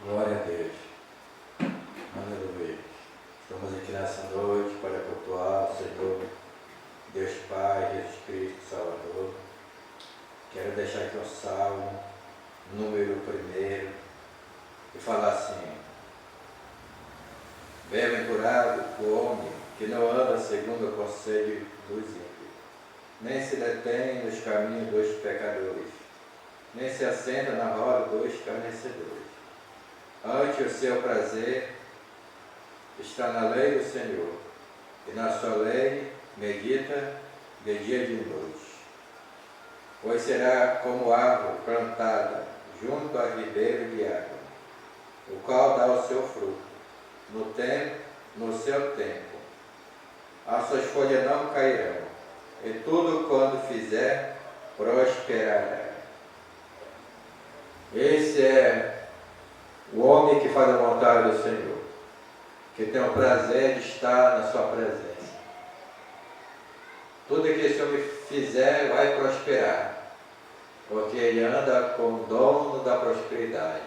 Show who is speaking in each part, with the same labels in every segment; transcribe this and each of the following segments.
Speaker 1: Glória a Deus. Aleluia. Estamos aqui nessa noite para cultuar o Senhor, Deus Pai, Jesus Cristo, Salvador. Quero deixar aqui um salmo, número 1, e falar assim: bem-aventurado o homem que não anda segundo o conselho dos ímpios, nem se detém nos caminhos dos pecadores, nem se assenta na roda dos escarnecedores. Ante o seu prazer está na lei do Senhor, e na sua lei medita de dia e de noite. Pois será como árvore plantada junto a ribeiro de água, o qual dá o seu fruto no seu tempo. As suas folhas não cairão, e tudo quando fizer prosperará. Esse é o homem que faz a vontade do Senhor, que tem o prazer de estar na sua presença. Tudo que esse homem fizer vai prosperar, porque ele anda com o dono da prosperidade,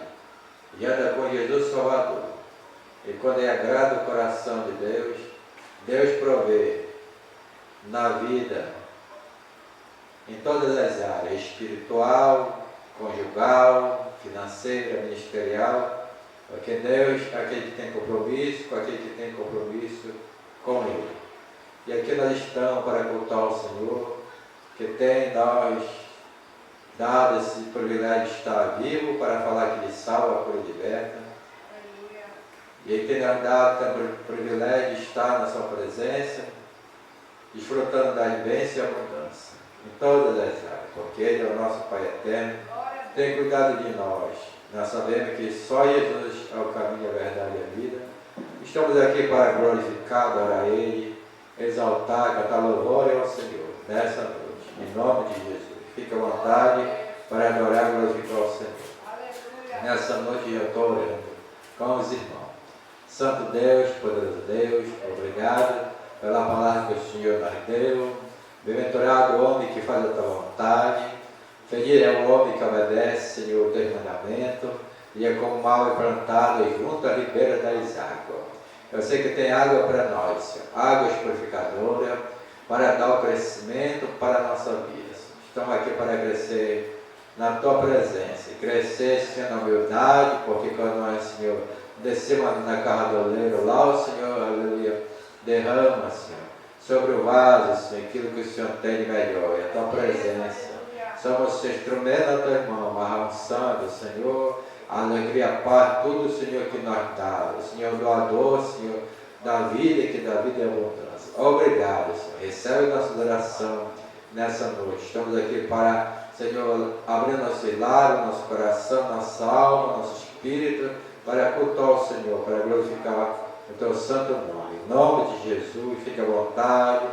Speaker 1: e anda com Jesus Salvador. E quando ele agrada o coração de Deus, Deus provê na vida, em todas as áreas, espiritual, conjugal, financeira, ministerial, porque Deus é aquele que tem compromisso com aquele que tem compromisso com Ele. E aqui nós estamos para cultuar o Senhor, que tem nós dado esse privilégio de estar vivo para falar que Ele salva, cura e liberta. E Ele tem nos dado também o privilégio de estar na sua presença, desfrutando das bênçãos e abundância, em todas as áreas, porque Ele é o nosso Pai eterno, tem cuidado de nós. Nós sabemos que só Jesus é o caminho, a verdade e a vida. Estamos aqui para glorificar, adorar Ele, exaltar, cantar louvor ao Senhor nessa noite, em nome de Jesus. Fique à vontade para adorar e glorificar o Senhor. Nessa noite eu estou orando com os irmãos. Santo Deus, poderoso Deus, obrigado pela palavra que o Senhor nos deu. Bem-aventurado o homem que faz a tua vontade. Feliz é o homem que obedece, Senhor, o teu mandamento, e é como mal plantado junto à ribeira das águas. Eu sei que tem água para nós, Senhor, águas purificadoras, para dar o crescimento para a nossa vida. Estamos aqui para crescer na tua presença, e crescer, Senhor, na humildade, porque quando nós, Senhor, descemos na casa do oleiro, lá o Senhor, aleluia, derrama, Senhor, sobre o vaso, Senhor, aquilo que o Senhor tem de melhor, e a tua presença. Somos instrumentos da tua mão, a unção do Senhor, a alegria, a paz, tudo, Senhor, que nós dá. O Senhor doador, Senhor, da vida, que dá vida e abundância. Obrigado, Senhor. Recebe nossa adoração nessa noite. Estamos aqui para, Senhor, abrir nosso lar, nosso coração, nossa alma, nosso espírito, para cultuar o Senhor, para glorificar o teu santo nome. Em nome de Jesus, fique à vontade.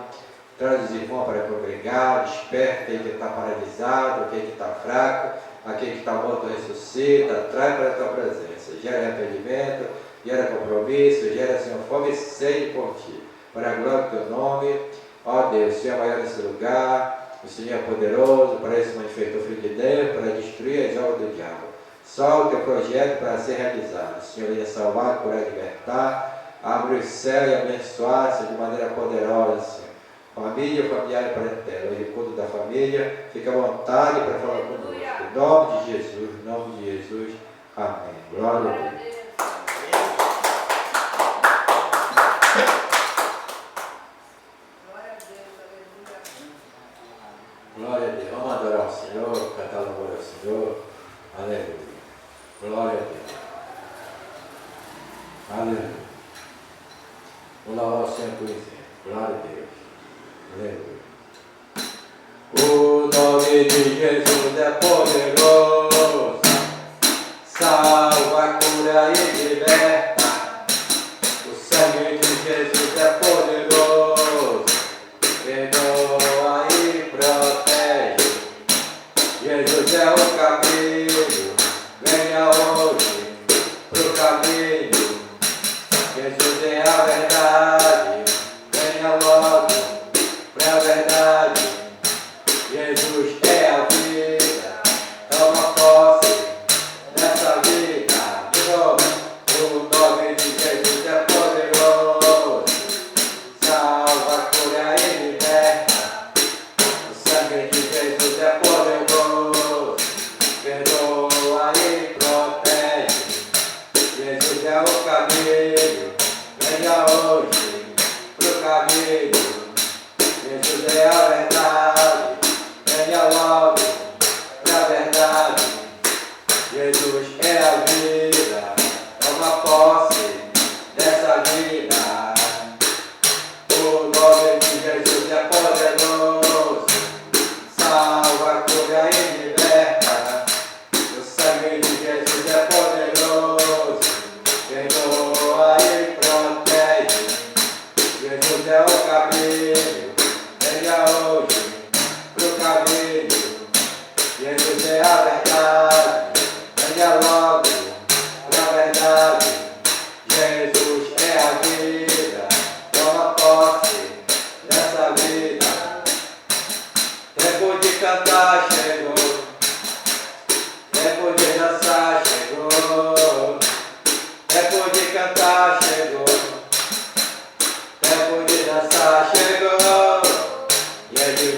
Speaker 1: Traz os irmãos para congregar, desperta aquele que está paralisado, aquele que está fraco, aquele que está morto ressuscita, traz para a tua presença, gera arrependimento, gera compromisso, gera, Senhor, fome e sede por ti, para a glória do teu nome. Ó Deus, o Senhor é maior nesse lugar, o Senhor é poderoso, para isso manifestou o Filho de Deus, para destruir as obras do diabo. Só o teu projeto para ser realizado. O Senhor venha salvar, curar, libertar, abre o céu e abençoar, Senhor, de maneira poderosa, Senhor. Família, familiar e parentela, o recurso da família, fica à vontade para falar conosco. Em nome de Jesus, em nome de Jesus, amém. Glória a Deus. Glória a Deus. Vamos adorar o Senhor, cantar louvor ao Senhor. Aleluia. Glória a Deus. Aleluia. Vou louvar o Senhor por exemplo. Glória a Deus. Aleluia. O nome de Jesus é poderoso, salva, cura e liberta. O sangue de Jesus é poderoso, perdoa e protege. Jesus é o caminho, venha hoje pro caminho. Jesus é a verdade, venha logo pra verdade. Jesus é a caminho, venha hoje pro caminho. Jesus é a verdade, venha logo pra verdade. Jesus é a vida, toma posse dessa vida. O nome de Jesus é poderoso, salva, cura e liberta. O sangue de Jesus é poderoso, perdoa e protege. Jesus é o caminho, venha hoje pro caminho. Jesus é a verdade, venha logo pra verdade. Jesus é a vida, toma posse dessa vida. Tempo de cantar chegou, tempo de dançar chegou, tempo de cantar chegou, tempo de dançar chegou. E ele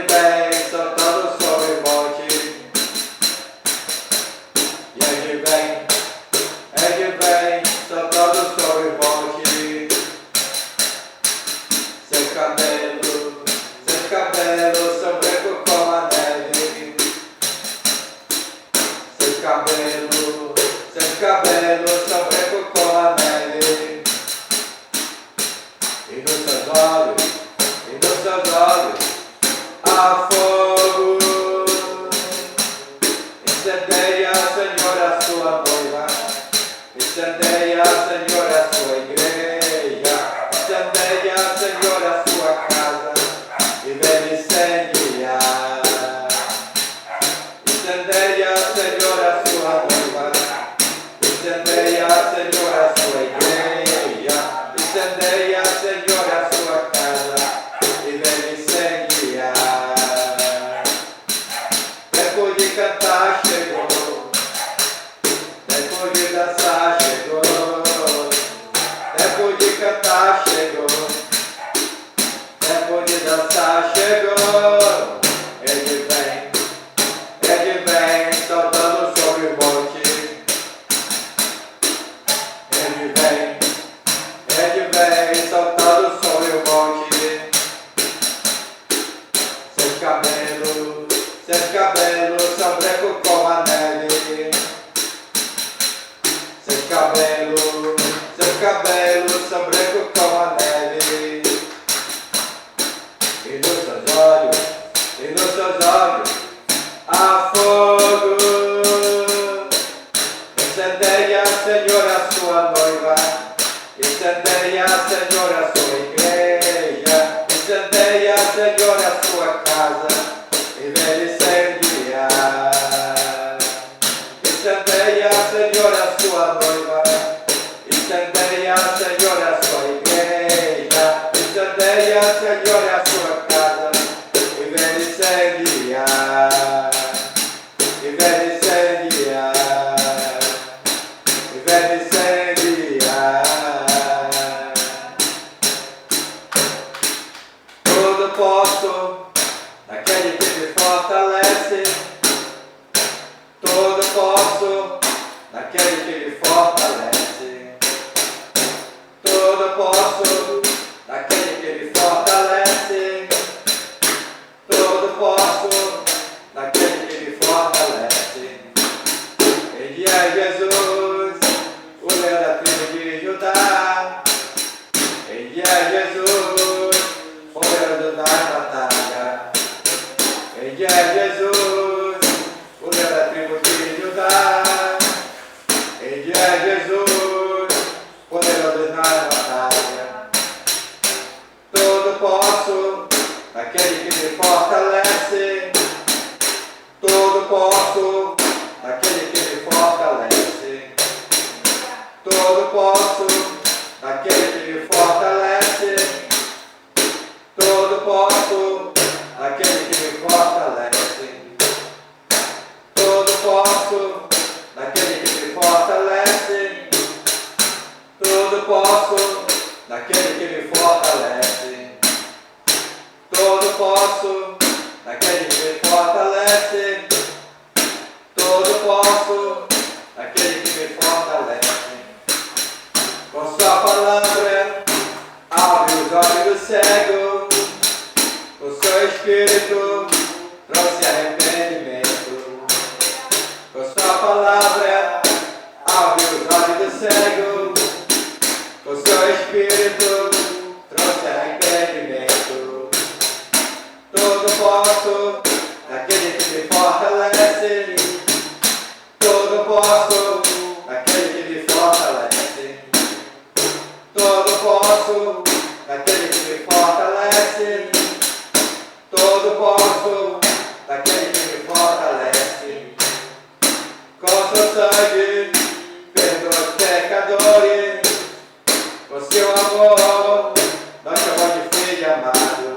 Speaker 1: vem soltando sobre o monte. E ele vem soltando sobre o monte. Seus cabelos são brancos como a neve. Seus cabelos são brancos como a neve. E nos seus olhos há fogo. Incendeia, Senhor, a sua noiva. Incendeia, Senhor, a sua igreja. Incendeia, Senhor, a sua casa. E vem incendiar. Incendeia, Senhor, a sua noiva. Incendeia, Senhor, a sua igreja. Incendeia, Senhor, a sua casa. E vem incendiar. Tempo de cantar chegou, tempo de dançar chegou, tempo de cantar chegou, tempo de dançar chegou. Ele vem saltando sobre o monte. Ele vem saltando sobre o monte. Seus cabelos são brancos como a neve. Seus cabelos são brancos como a neve. E nos seus olhos há fogo. Incendeia, Senhor, a sua noiva. Incendeia, Senhor, a sua igreja. Incendeia, Senhor, a sua casa. E vem incendiar. Incendeia, Senhor, a sua noiva. Incendeia, Senhor, a sua igreja. Incendeia, Senhor, a sua casa. E vem incendiar. E vem incendiar. E vem incendiar. Tudo posso naquele que me fortalece. Tudo posso naquele que me fortalece. Tudo posso naquele que me fortalece. Tudo posso naquele que me fortalece. Ele é Jesus, o leão da tribo de Judá. Ele é Jesus, poderoso na batalha. Ele é Jesus, o leão da tribo de Judá. Ele é Jesus, poderoso na batalha. Tudo posso naquele que me fortalece. Tudo posso naquele que me fortalece. Tudo posso naquele que me fortalece. Tudo posso naquele que me fortalece. Tudo posso naquele que me fortalece. Tudo posso naquele que me fortalece. Tudo posso naquele que me fortalece. Tudo posso naquele que me fortalece. cego, o seu Espírito trouxe arrependimento. Com sua palavra abriu os olhos do cego, o seu Espírito trouxe arrependimento. Todo posso naquele que me fortalece, todo posso naquele que me fortalece, todo posso naquele que me fortalece, todo posso naquele que me fortalece. Com seu sangue perdoa os pecadores, com seu amor nós chamamos de filho amado.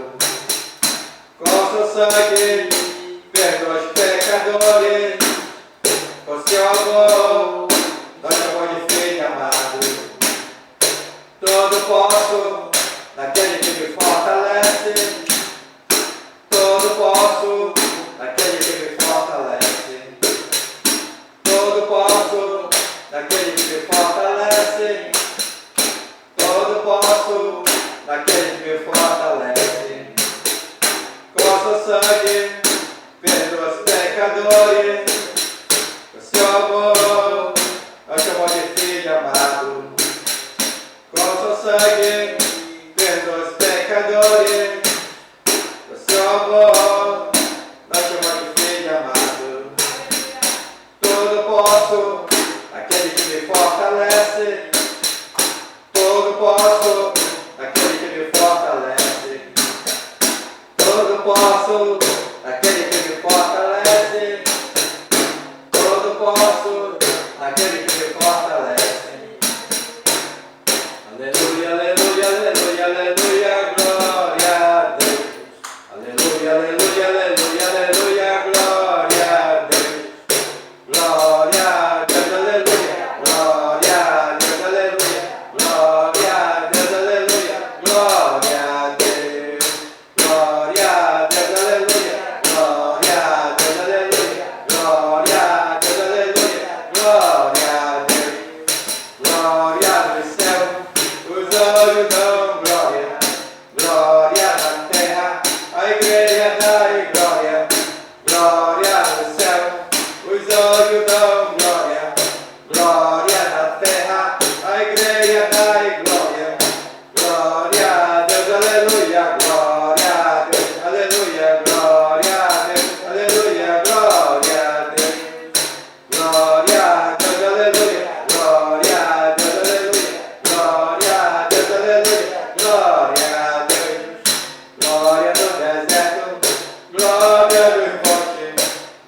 Speaker 1: Com seu sangue perdoa os pecadores, com seu amor nós chamamos de filho amado. Todo posso naquele que me fortalece, todo posso naquele que me fortalece, todo posso naquele que me fortalece, todo posso naquele que me fortalece. Com seu sangue perdoa os pecadores, com seu amor nós chamamos de filho amado. Com seu sangue perdoa os pecadores, com seu amor nós chamamos de filho amado. Todo posso naquele que me fortalece, todo posso naquele que me fortalece, todo posso naquele que me fortalece, todo posso naquele que me fortalece. Aleluia, aleluia, aleluia, aleluia, glória a Deus. Aleluia, aleluia, aleluia, aleluia, glória a Deus. Glória a Deus, aleluia, glória a Deus, aleluia, glória a Deus, aleluia, glória a Deus. Glória a Deus, aleluia, glória a Deus, aleluia, glória a Deus, aleluia, glória a Deus. Glória no céu, os olhos dão glória, glória na terra, a igreja dá glória. Glória no céu, os olhos dão glória, glória na terra, a igreja dá glória. Glória a Deus, aleluia, glória a Deus, aleluia, glória a Deus, aleluia, glória a Deus. Glória a Deus, aleluia, glória a Deus, aleluia, glória a Deus, aleluia, glória a Deus. Glória no deserto, glória no monte,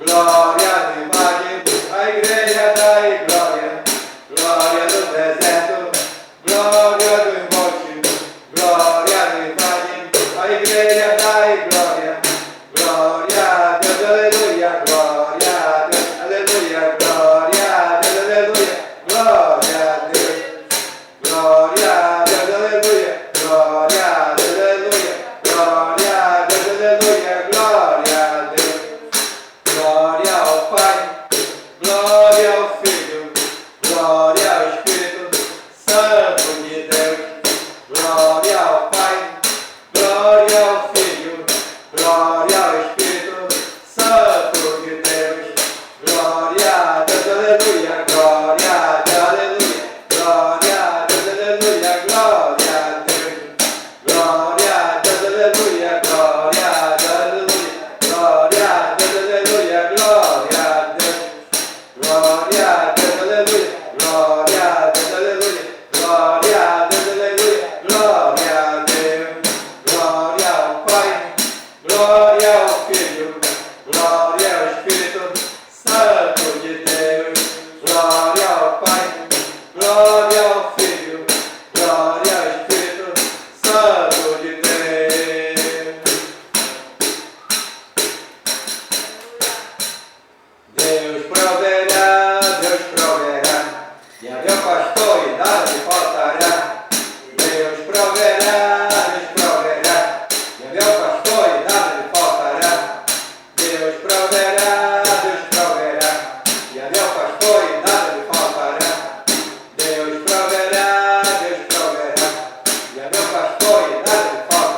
Speaker 1: glória no vale, a igreja dá glória. Glória no deserto, glória no monte, glória no vale, a igreja dá glória. Glória a Deus, aleluia, glória a Deus, aleluia, glória a Deus, aleluia, glória a Deus. Glória a Deus, aleluia, glória a Deus, aleluia, glória a Deus, aleluia, glória a Deus. Glória ao Pai, glória ao Filho, glória ao Espírito Santo de Deus. Glória ao Pai, glória ao Filho, glória ao Espírito Santo de Deus. Glória a Deus, aleluia, glória a Deus, aleluia, glória a Deus, aleluia, glória a Deus. Glória a Deus, aleluia, glória a Deus, aleluia, glória a Deus, aleluia, glória a Deus. Glória a Deus, aleluia, glória a Deus, aleluia, glória a Deus, aleluia, glória a Deus. Glória ao Pai, glória ao Filho, glória ao Espírito Santo de Deus. Glória ao Pai, glória ao Filho, glória ao Espírito Santo de Deus. Deus proverá, e a meu pastor e nada me faltará. Deus proverá, e a meu pastor e nada me faltará. Deus proverá, e a meu pastor e nada me faltará. Deus proverá, e a meu pastor e nada me faltará.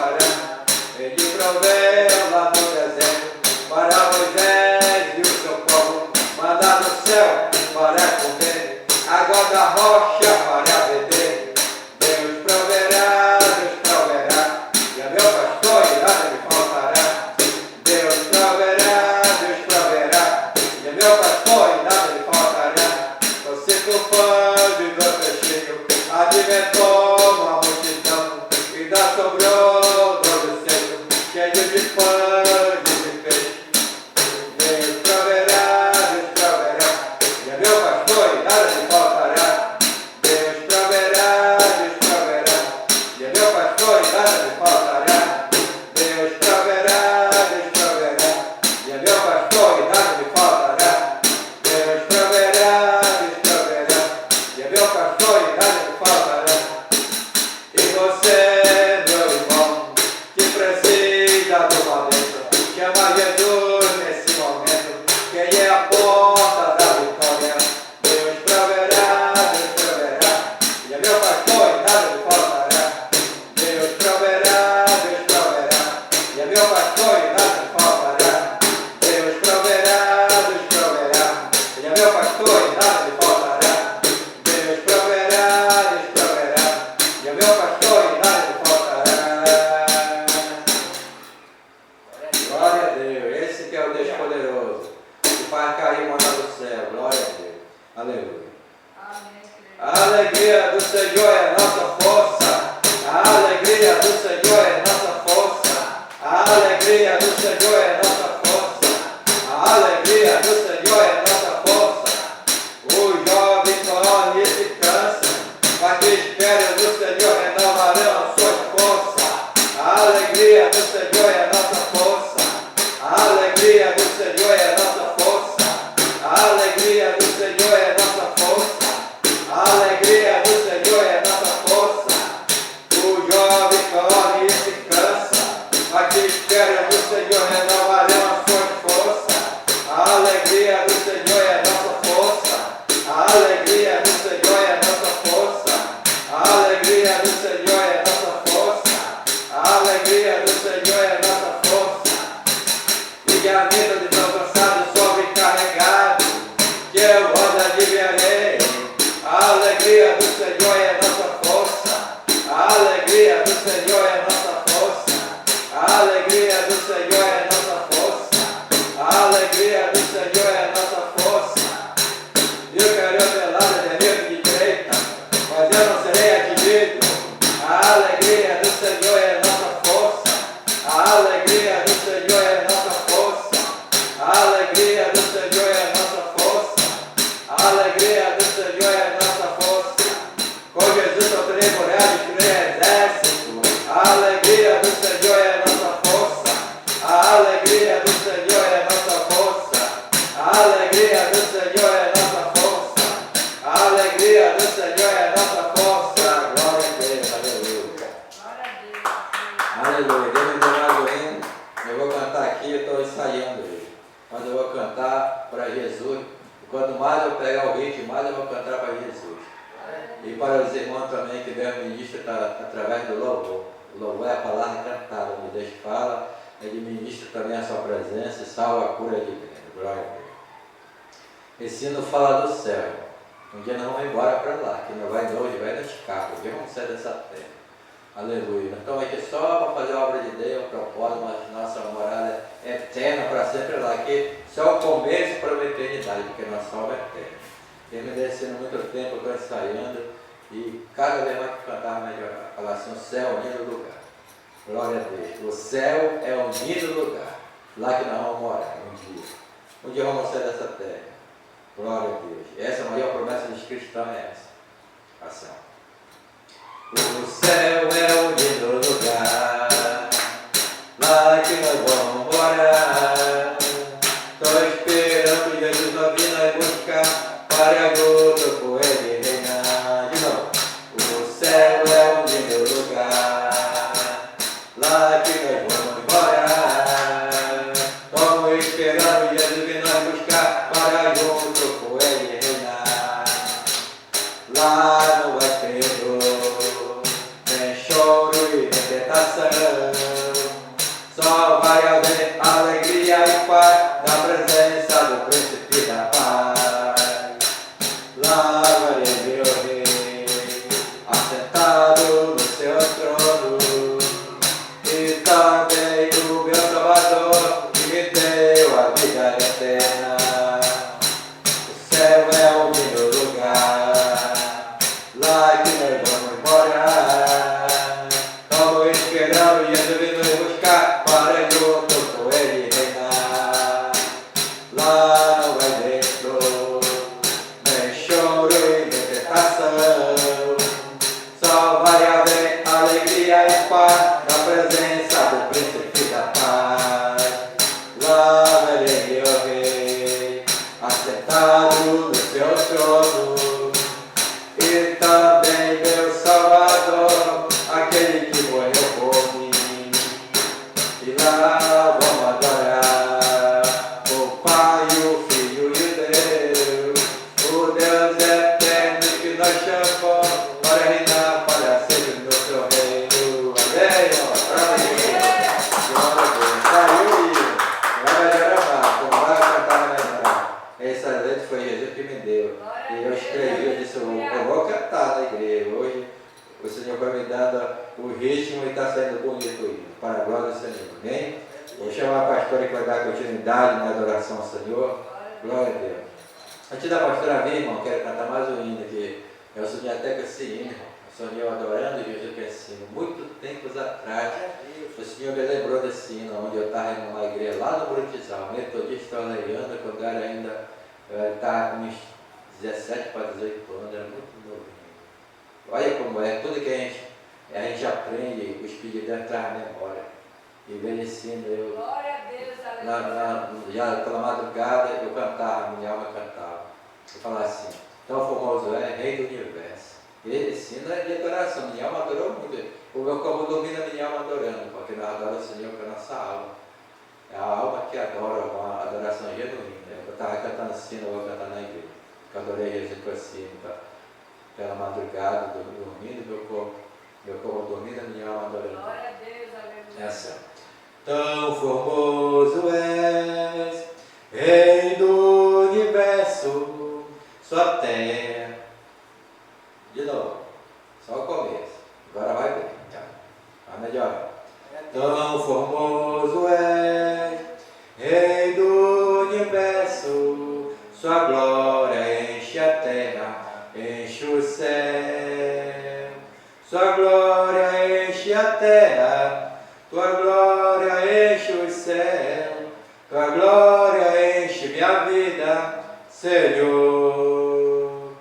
Speaker 1: da rocha para beber. Deus proverá, e a meu pastor e nada me faltará. Deus proverá, e a meu pastor e nada me faltará. Você com pão e do peixinho, alimentou uma multidão, e dá sobrou todo seco, cheio de pão e de peixe. Deus proverá, e a meu pastor e nada me faltará. Deus proverá, e a meu pastor e nada me faltará. Deus proverá, e a meu pastor e nada me faltará. Deus proverá, e a meu pastor e nada me faltará. E você, meu irmão, que precisa de uma bênção, chama Jesus nesse momento, que Ele é a porta da vitória. Deus proverá, e a meu pastor e nada me faltará. Deus proverá, e a meu pastor e nada me faltará. Deus proverá, e a meu pastor e nada me faltará. Deus proverá, e a meu pastor e nada me faltará. Glória a Deus, esse que é o Deus poderoso, que faz cair o maná do céu. Glória a Deus, aleluia. A alegria do Senhor é nossa força. A alegria do Senhor é nossa força. A alegria do Senhor é nossa força. A alegria do Senhor é nossa força. O jovem corre e se cansa, mas que espera do Senhor renovarão suas forças. A alegria do Senhor é nossa força. A alegria do Senhor é nossa força. A alegria do Senhor é nossa força. A alegria do Senhor é nossa força. O jovem corre e se cansa, mas que espera do Senhor renovarão as suas forças. A alegria do Senhor é nossa força. A alegria do Senhor é nossa força. A alegria do Senhor é nossa força. A alegria do Senhor é nossa força. E a vida de tão cansado, sobrecarregado, que eu rodo adivinharei. A alegria do Senhor é nossa força. A alegria do Senhor é nossa força. A alegria do Senhor é nossa força. A alegria do Senhor é nossa força. Eu quero velada de amigo de direita, mas eu não serei atingido. A alegria do Senhor é nossa força. A alegria do Senhor é nossa força. A alegria do Senhor é nossa força. A alegria do Senhor é nossa força. Com Jesus eu terei coragem de criar exército. A alegria do Senhor é nossa força. A alegria do Senhor é nossa força. A alegria do Senhor é nossa força. A alegria do Senhor é nossa força. Glória a Deus, aleluia. Aleluia. Deus me deu mais um hino. Eu vou cantar aqui, eu estou ensaiando ele. Mas eu vou cantar para Jesus. E quanto mais eu pegar o ritmo, mais eu vou cantar para Jesus. E para os irmãos também que Deus ministra através do louvor. O louvor é a palavra cantada, onde Deus fala, Ele ministra também a sua presença e salva a cura de Deus. Glória a Deus. Esse hino fala do céu. Um dia nós vamos embora para lá, que não vai longe, vai nos escapa. Um dia vamos sair dessa terra. Aleluia. Então aqui só para fazer a obra de Deus, propósito, mas nossa morada é eterna para sempre lá. Aqui só o começo para a eternidade, porque nossa obra é eterna. Permanecendo muito tempo, eu estou ensaiando e cada vez mais que cantar melhorar. Falar assim, o céu é um lindo lugar. Glória a Deus. O céu é um lindo lugar. Lá que nós vamos morar um dia. Um dia vamos sair dessa terra. Glória a Deus. Essa é a maior promessa dos cristãos, é essa. Ação. O céu é um lindo lugar. Lá que nós vamos morar. Estou esperando Jesus não vir nós buscar. Para gozo por Ele reinar. De novo. O céu é um lindo lugar. Lá que nós vamos embora. Estamos esperando Jesus vir nós buscar. Para junto por Ele reinar. Lá não vai ter dor, nem choro e nem tentação. Só vai haver alegria e paz na presença do Príncipe da Paz. Lá verei meu nós vamos morar. Como esperamos Jesus vir nos buscar para junto com Ele reinar. Lá não vai dentro nem choro e nem tentação, só vai haver alegria e paz na presença do Príncipe da Paz. Lá verei o Rei assentado no seu trono, e também meu Salvador, aquele que morreu por mim. E lá vamos adorar o Pai, o Filho e o Deus eterno que nós chamamos para reinar para sempre no seu reino. Amém? Glória a Deus. Saiu e vai melhorar, como vai cantar, essa letra foi Jesus que me deu. E eu escrevi, eu disse, eu vou cantar na igreja. Hoje o Senhor vai me dando o ritmo e está saindo bonito, para a glória do Senhor. Amém? Vou chamar a pastora que vai dar continuidade na adoração ao Senhor. Glória a Deus. Antes da pastora vir, irmão, quero cantar mais um hino aqui. Eu sonhei até com esse hino, irmão. Sonhei adorando Jesus com esse hino. Muito tempos atrás, o Senhor me lembrou desse hino, onde eu estava indo numa igreja lá no Brutizal, metodista oleando, quando eu era ainda, eu estava com uns 17 para 18 anos, era muito novo. Olha como é, tudo que a gente aprende, o Espírito de Deus traz à memória. E veio esse hino, eu,
Speaker 2: glória a Deus,
Speaker 1: já pela madrugada, eu cantava, minha alma cantava. Eu falava assim, tão famoso é, Rei do Universo. E esse hino é de adoração, minha alma adorou muito. O meu corpo dormindo, minha alma adorando, porque nós adoramos o Senhor com a nossa alma. É a alma que adora, uma adoração genuína. Eu estava cantando esse hino, eu vou cantar na igreja. Eu adorei Jesus com esse hino, pela madrugada, dormindo, meu corpo dormindo, minha alma adorando.
Speaker 2: glória a Deus, aleluia.
Speaker 1: Essa. Tão formoso és, Rei do Universo, sua terra. De novo, só o começo. Agora vai bem. Vai melhor. Tão formoso és, Rei do Universo, sua glória enche a terra, enche o céu. Sua glória enche a terra, tua glória enche o céu, tua glória enche minha vida, Senhor.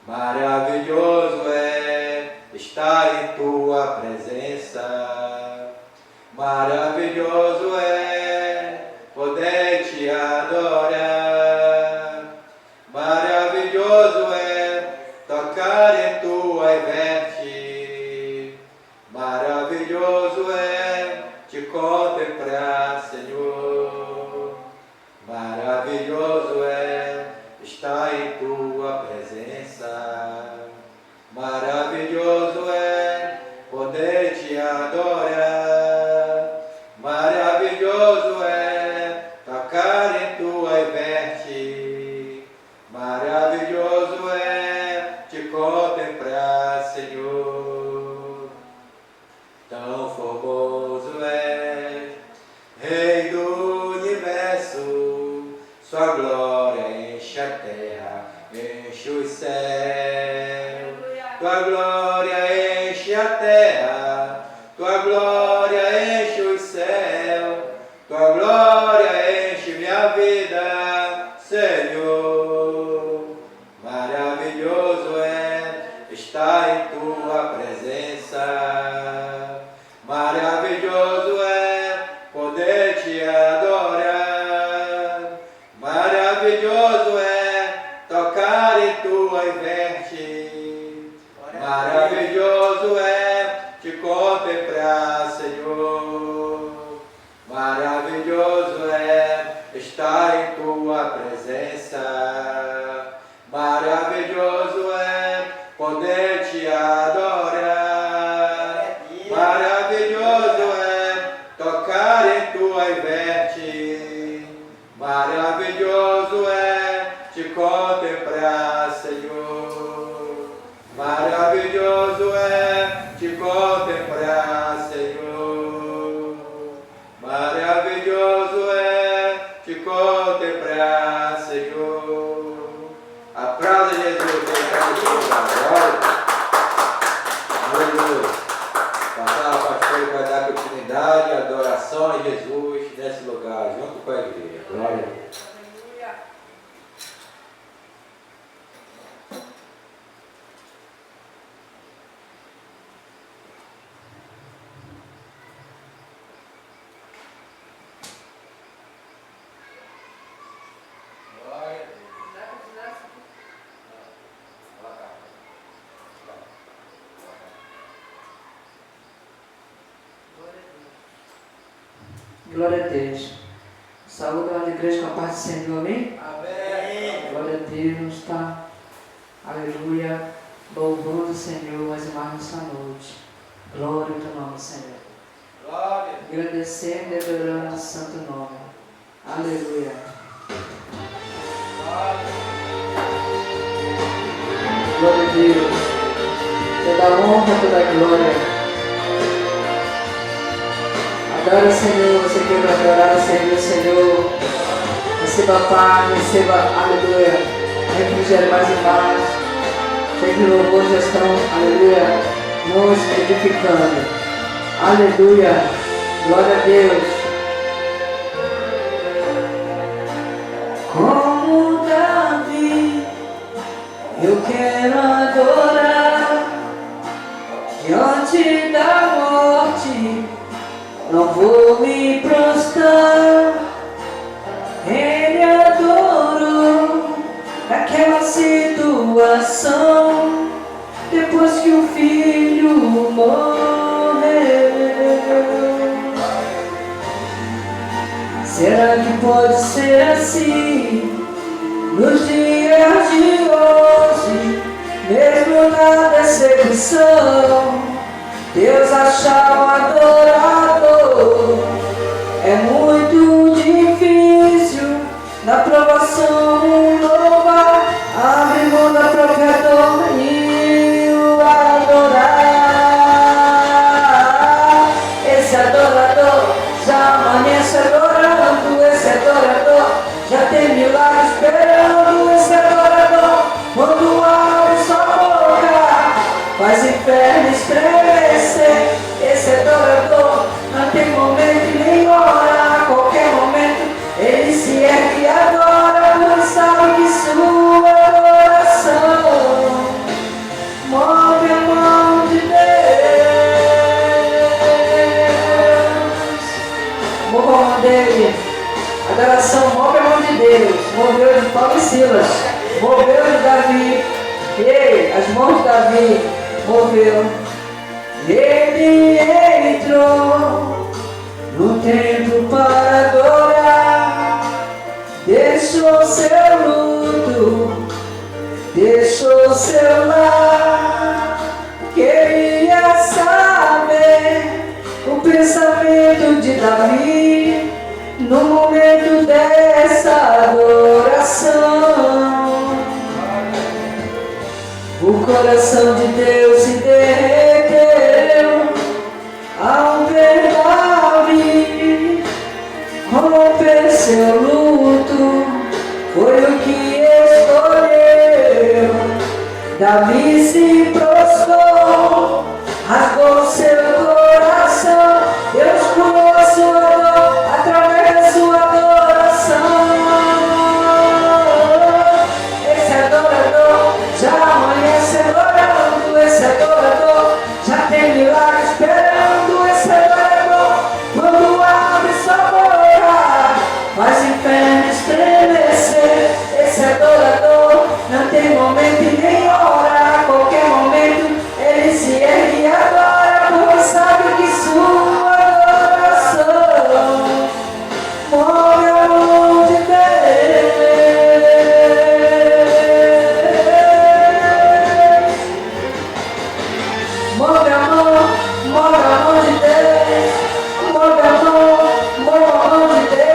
Speaker 1: Maravilhoso é estar em tua presença, maravilhoso é poder te adorar, maravilhoso é tocar em tua veste, maravilhoso é te contemplar, Senhor. Maravilhoso é estar em tua presença, maravilhoso é poder te adorar, maravilhoso é tocar em tua veste, maravilhoso é te contemplar, Senhor. Tão formoso és, Rei do Universo, sua glória enche a terra, enche o céu. Tua glória enche a terra, tua glória enche o céu, tua glória enche minha vida, Senhor. Maravilhoso é estar em tua presença, maravilhoso é poder te adorar, maravilhoso é tocar em tua veste, maravilhoso é te contemplar, Senhor. Maravilhoso é estar em tua presença, maravilhoso é poder te adorar, maravilhoso é tocar em tua veste, maravilhoso é te contemplar, Senhor. Maravilhoso é te contemplar, Senhor. Maravilhoso é te contemplar, Senhor. Aplauda Jesus, que está no seu lugar.
Speaker 3: Glória a Deus. Saúde a igreja com a paz do Senhor, amém?
Speaker 4: Amém.
Speaker 3: Glória a Deus, tá? Aleluia. Louvando o Senhor mais uma nessa noite. Glória ao teu nome, Senhor.
Speaker 4: Glória.
Speaker 3: Agradecendo e adorando o santo nome. Aleluia. Glória a Deus. Toda honra, toda glória. Adora o Senhor, você quer adorar o Senhor, Senhor. Receba paz, receba, aleluia, refrigério mais e mais. Sei que o louvor já estão, aleluia, nos edificando. Aleluia, glória a Deus. Como Davi, eu quero adorar diante da morte. Não vou me prostrar. Ele adorou naquela situação, depois que o filho morreu. Será que pode ser assim nos dias de hoje, mesmo na decepção? Deus achar um adorador é muito difícil. Na provação louvar, abre mão da própria dor e o adorar. Esse adorador já amanhece adorando. Esse adorador já tem milagre esperando. Esse adorador, quando abre sua boca, faz inferno estremecer. Esse adorador não tem momento nem hora. A qualquer momento ele se ergue e adora, pois sabe que sua adoração move a mão de Deus. Move a mão dele. Adoração move a mão de Deus. Moveu de Paulo e Silas, moveu de Davi. Ei, as mãos de Davi moveu. Ele entrou no templo para adorar, deixou seu luto, deixou seu lar. Queria saber o pensamento de Davi no momento dessa adoração. O coração de Deus se derreteu ao ver Davi romper seu luto, foi o que escolheu. Davi se prostrou, rasgou seu coração. Deus curou a sua dor através da sua adoração. Esse adorador já amanhece adorando. Esse adorador já tem milagre esperando. Esse adorador, quando abre sua boca, faz inferno estremecer. Esse adorador não tem momento e nem hora. A qualquer momento ele se ergue e adora, porque sabe que sua adoração move a mão de Deus. Move a mão de Deus. Move a mão de Deus.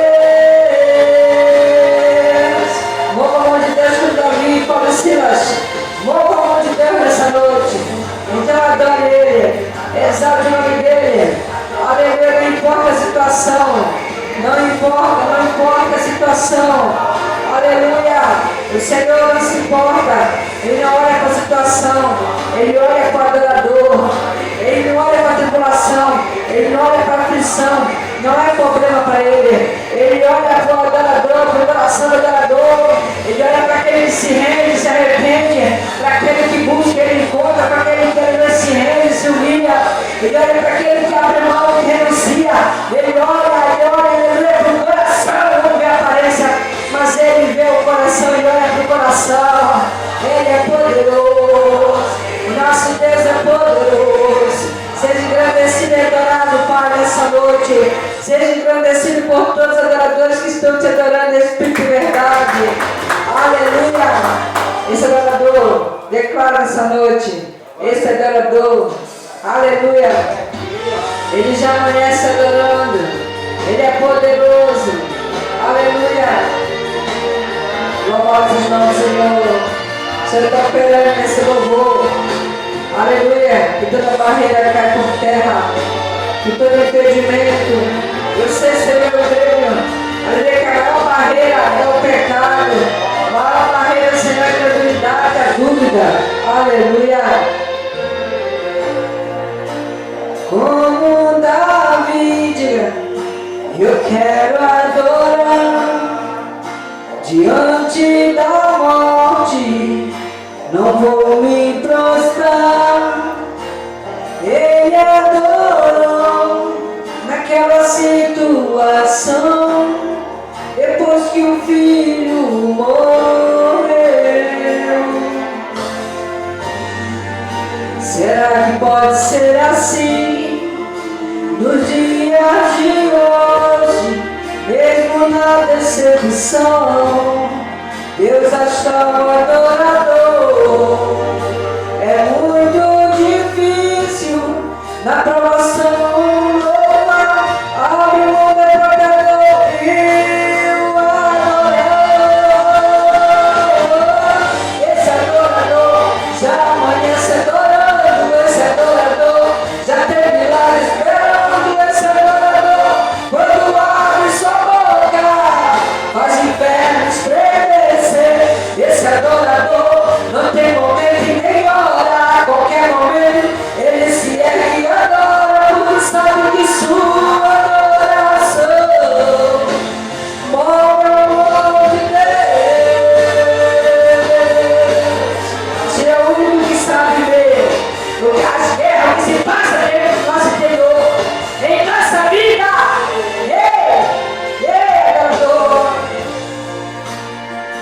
Speaker 3: Move a mão de Deus com Davi e Paulo e Silas. Move a mão de Deus nessa noite. Então adore Ele, exalte o nome dEle. Aleluia, não importa a situação. Não importa a situação. Aleluia, o Senhor não se importa. Ele não olha para a situação, Ele olha para o adorador. Ele não olha para a tribulação, Ele não olha para a aflição. Não é problema para Ele. Ele olha para o adorador, para o coração do adorador. Ele olha para aquele que se rende, se arrepende, para aquele que busca, Ele encontra, para aquele que se rende, se humilha. Ele olha para aquele que abre mão e renuncia. Ele olha para o coração, não vê a aparência, mas Ele vê o coração e olha para o coração. Ele é poderoso, o nosso Deus é poderoso. Seja engrandecido e adorado, Pai, nessa noite. Seja engrandecido por todos os adoradores que estão te adorando em espírito e verdade. Aleluia. Esse adorador, declara nessa noite. Esse adorador, aleluia. Ele já amanhece adorando. Ele é poderoso. Aleluia. Louvado os nomes do Senhor. O Senhor está operando nesse louvor. Aleluia. Que toda barreira cai por terra. Que todo impedimento. Eu sei, Senhor, eu creio. Aleluia. Que a maior barreira é o pecado. A maior barreira, Senhor, é a incredulidade, a dúvida. Aleluia. Como Davi, diga, eu quero adorar diante da morte, não vou me prostrar. Ele adorou naquela situação, depois que o filho morreu. Será que pode ser assim nos dias de hoje, mesmo na decepção? Deus achou o adorador. É muito difícil na provação louvar, abre mão do pecador e o adorador. Esse adorador já amanhece adorando. Esse adorador já teve lá esperando. Esse adorador, quando abre sua boca, faz inferno estremecer. Esse adorador não tem momento e nem hora. A qualquer momento ele se ergue e adora, porque sabe que sua adoração move o amor de Deus. Se é o único que sabe ver lugares de guerra que se passa dentro do nosso interior, em nossa vida. Adorador.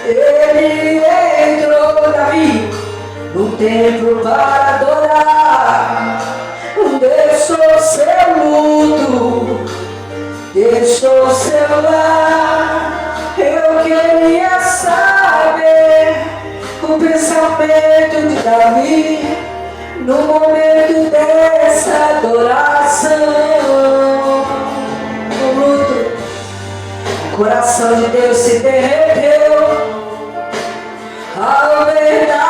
Speaker 3: Ele entrou, Davi, no templo para adorar. Deixou seu luto, deixou seu lar. Eu queria saber o pensamento de Davi no momento dessa adoração. No luto, o coração de Deus se derreteu. A verdade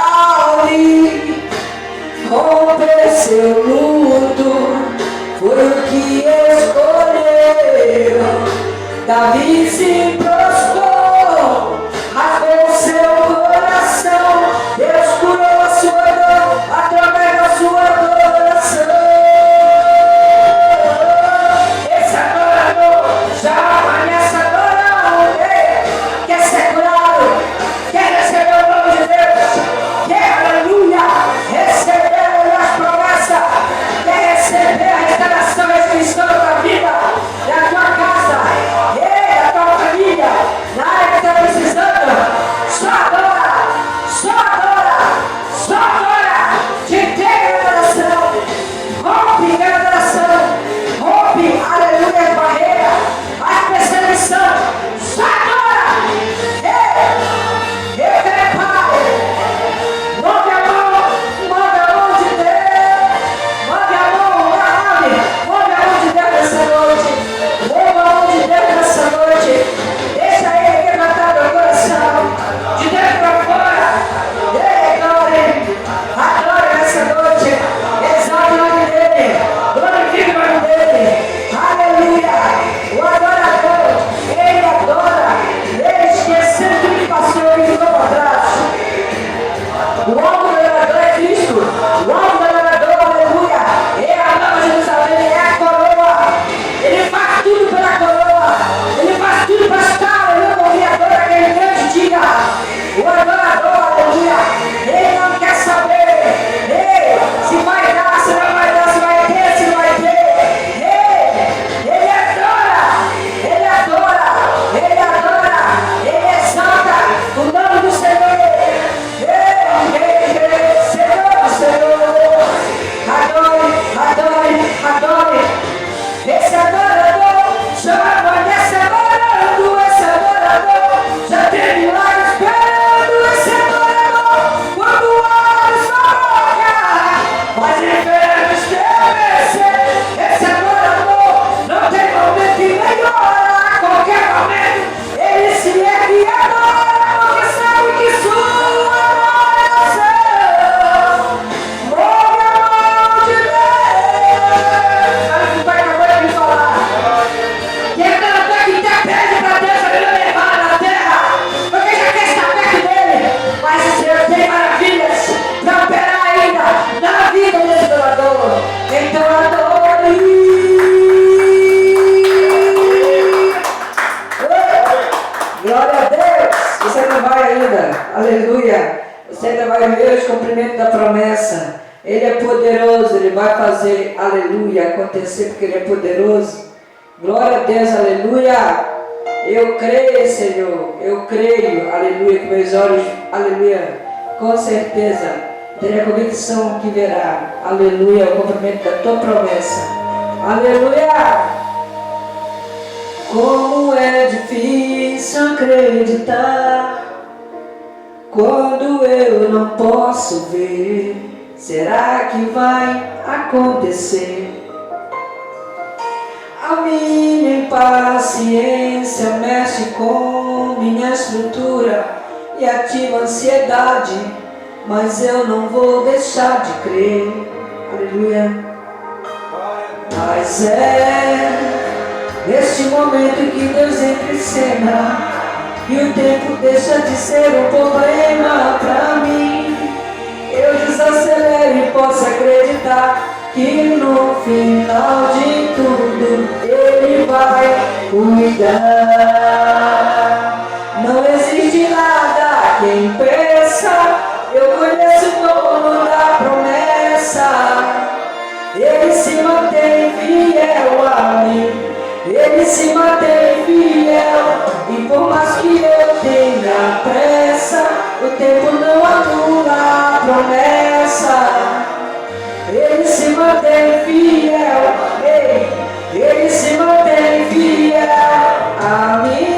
Speaker 3: romper seu luto foi o que escolheu. Davi se prostrou, rasgou seu coração. Deus curou a sua dor através da sua adoração. Esse adorador já amanhece adorando. Quer ser curado? Quer receber o nome de Deus? Quer, aleluia, receber as promessas? Quer receber a restauração e a extensão da vida, da tua casa, da tua família? poderoso, Ele vai fazer, aleluia, acontecer, porque Ele é poderoso. Glória a Deus, aleluia. Eu creio, Senhor, eu creio, aleluia, com meus olhos, aleluia, com certeza, terei a convicção que verá, aleluia, o cumprimento da tua promessa, aleluia. Como é difícil acreditar quando eu não posso ver, será que vai acontecer? A minha impaciência mexe com minha estrutura e ativa a ansiedade, mas eu não vou deixar de crer, aleluia. Mas é neste momento que Deus entra em cena e o tempo deixa de ser um problema pra mim. Eu desacelero e posso acreditar que no final de tudo Ele vai cuidar. Não existe nada que impeça, eu conheço o dono da promessa. Ele se mantém fiel a mim, Ele se mantém fiel. E por mais que eu tenha pressa, o tempo não anula a promessa. Ele se mantém fiel, Ele se mantém fiel a mim.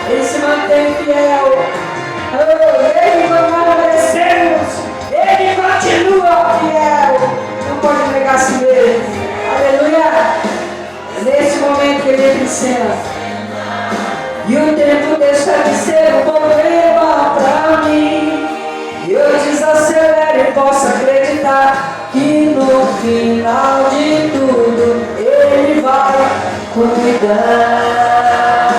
Speaker 3: Ele se mantém fiel. Ele permanecemos, Ele continua fiel. Não pode negar a si mesmo. Aleluia. É nesse momento que Ele entra em cena e o tempo deixa de ser um problema pra mim. Eu desacelero e posso acreditar que no final de tudo Ele vai cuidar.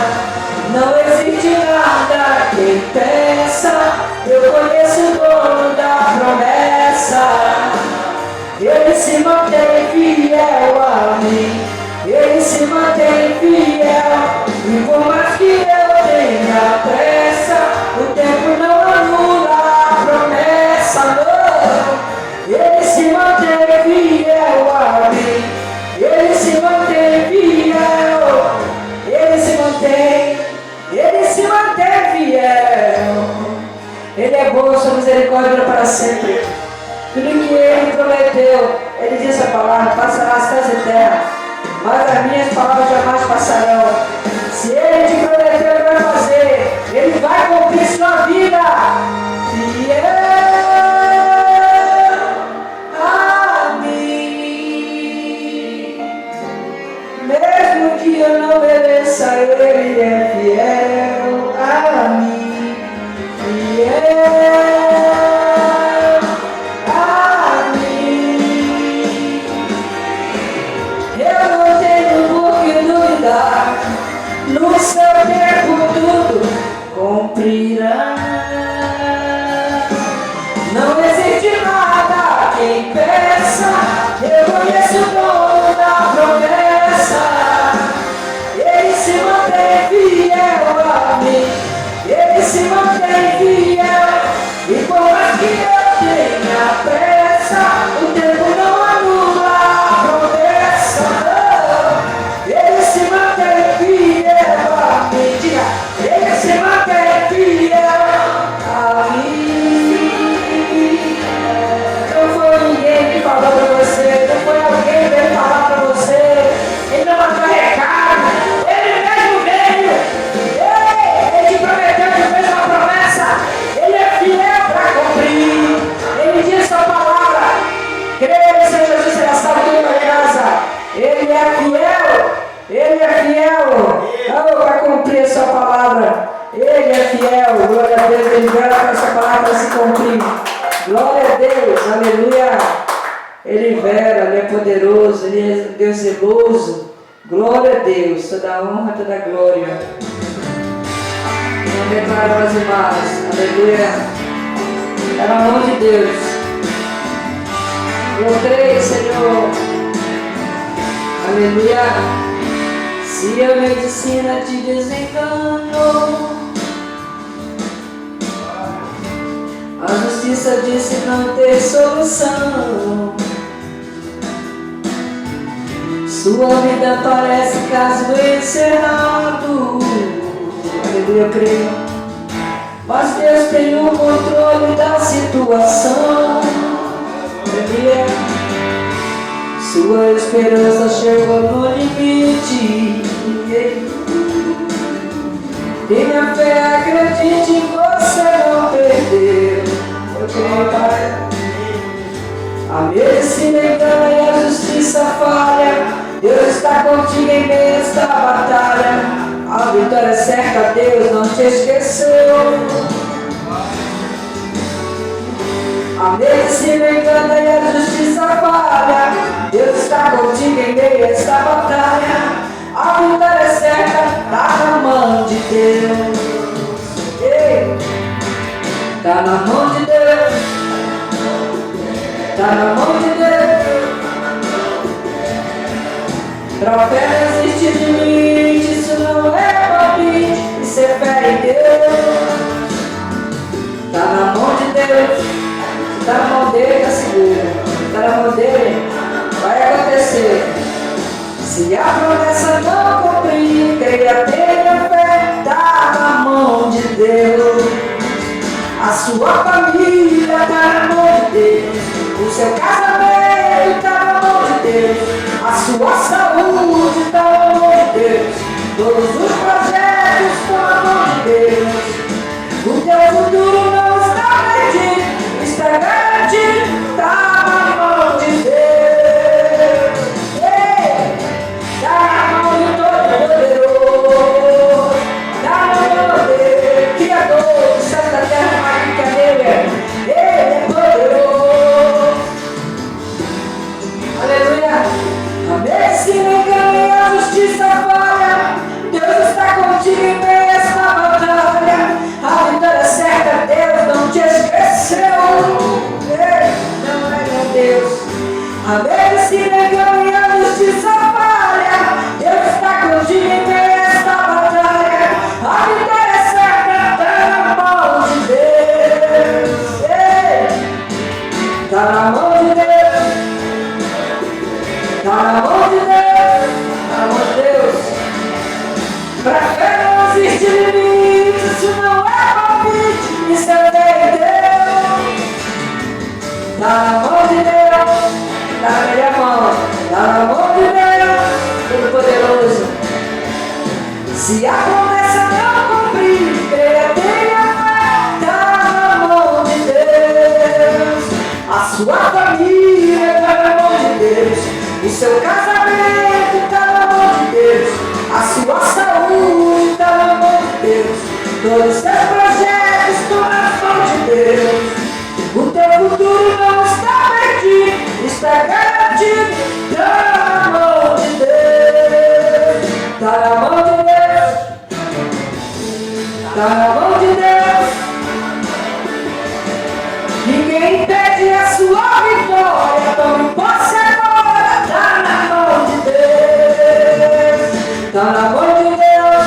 Speaker 3: Não existe nada que impeça, eu conheço o dono da promessa. Ele se mantém fiel a mim, Ele se mantém fiel. E por mais que eu tenha pressa, o tempo não anula a promessa, não. Ele se mantém fiel a mim, Ele se mantém fiel. Ele se mantém fiel. Ele é bom, sua misericórdia dura para sempre. Tudo que Ele prometeu, Ele disse a palavra, passará as céus e terra, mas as minhas palavras jamais passarão. Se Ele te prometeu, Ele vai fazer, Ele vai cumprir sua vida. Fiel a mim, mesmo que eu não mereça, Ele é fiel a mim. Fiel a mim. Eu não tenho por que duvidar, no seu tempo tudo cumprirá. Não existe nada que impeça, eu conheço o dono da promessa. Ele se mantém fiel a mim, Ele se mantém fiel. E por mais que eu tenha pressa, o tempo não anula a promessa, não. Ele se mantém fiel a mim, diga, Ele se mantém fiel a mim. Não foi ninguém que falou para você, não foi alguém que veio falar para você, Ele não mandou recado, Ele mesmo veio. Ele te prometeu, Ele fez uma promessa, Ele é fiel para cumprir. Ele disse a palavra, creia, Senhor Jesus será salvo em tua casa. Ele é fiel, Ele é fiel para cumprir a sua palavra. Ele é fiel, glória a Deus, Ele veio para essa palavra se cumprir. Glória a Deus, aleluia. Ele vera, Ele é poderoso, Ele é Deus zeloso. Glória a Deus, toda honra, toda glória. Não declaro as irmãs, aleluia. É no nome de Deus. Eu creio, Senhor, aleluia. Se a medicina te desenganou, A justiça disse não ter solução. Sua vida parece caso encerrado. Aleluia, eu creio. Mas Deus tem o controle da situação. Aleluia. Sua esperança chegou no limite. Tenha fé, acredite, você não perdeu. Eu creio, Pai. A medicina engana e a justiça falha. Deus está contigo em meio a esta batalha. A vitória é certa, Deus não te esqueceu. A medicina engana e a justiça falha. Deus está contigo em meio a esta batalha. A vitória é certa, está na mão de Deus. Está na mão de Deus. Está na mão de Deus. Pra fé não existe limite. Isso não é palpite. Isso é fé em Deus. Está na mão de Deus. Está na mão dele, está seguro. Está na mão dele, vai acontecer. Se a promessa não cumprir, creia, tenha fé, está na mão de Deus. A sua família está na mão de Deus. O seu casamento está na mão de Deus. A sua saúde está na mão de Deus. Todos os projetos estão na mão de Deus. O teu futuro não está perdido, está garantido, está na mão de Deus. Está na mão do Todo-Poderoso. Está na mão dele, Criador do céu e da terra, mais que nele. Ele é poderoso. Aleluia. A medicina engana e a justiça falha. Deus está contigo em meio a esta batalha. A vitória é certa, Deus não te esqueceu. Não é meu Deus. A medicina engana e a justiça falha. Deus está contigo em meio a esta batalha. A vitória é certa, está na mão de Deus. Está na mão de Deus. Está na mão de Deus. Está na mão de Deus. Pra fé não existe limite. Isso não é palpite. Isso é fé em Deus. Está na mão de Deus. Está na minha mão. Está na mão de Deus. Todo-Poderoso. Se a promessa não cumprir, creia, tenha fé. Está na mão de Deus. A sua família está na mão de Deus. O seu casamento está na mão de Deus. A sua saúde está na mão de Deus. Todos os teus projetos estão na mão de Deus. O teu futuro não está perdido, está garantido. Está na mão de Deus. Está na mão de Deus. Está na mão de Deus. Ninguém impede a sua vitória. Tome posse agora. Está na mão de Deus. Está na mão de Deus.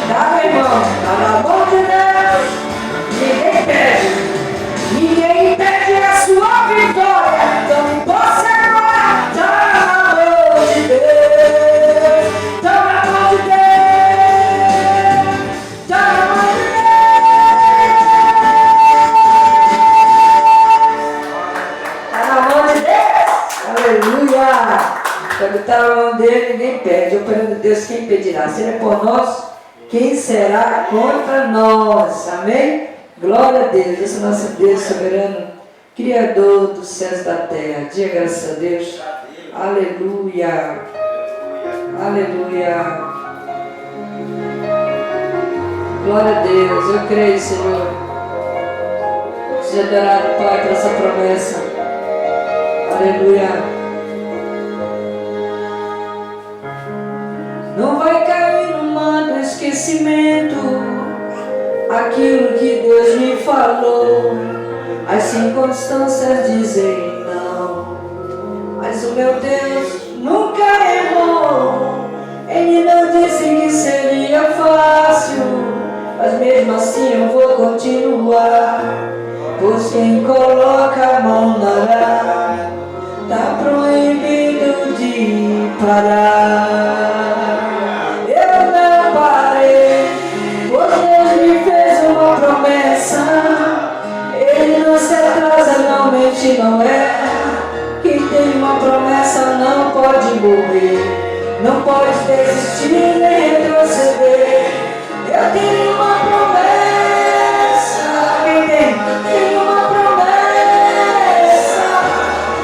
Speaker 3: Tá, meu irmão? Está na mão de Deus. Ninguém impede. Ninguém impede a sua vitória. Tome posse agora. Está na mão de Deus. Está na mão de Deus. Está na mão de Deus. Está na mão de Deus. Aleluia. Quando está na mão dele, ninguém pede. Operando Deus, quem impedirá? Se ele é por nós, quem será contra nós? Amém? Glória a Deus. Esse é o nosso Deus soberano, Criador dos céus e da terra. Diga graças a Deus. Aleluia. Aleluia. Glória a Deus. Eu creio, Senhor. Seja adorado, Pai, por essa promessa. Aleluia. Não vai cair no mar do esquecimento aquilo que Deus me falou. As circunstâncias dizem não, mas o meu Deus nunca errou. Ele não disse que seria fácil, mas mesmo assim eu vou continuar. Pois quem coloca a mão na arada tá proibido de parar. Eu não parei, pois Deus me fez uma promessa. Ele não se atrasa, não mente, não é. Quem tem uma promessa não pode morrer, não pode desistir nem retroceder. Eu tenho uma promessa. Quem tem? Tenho uma promessa.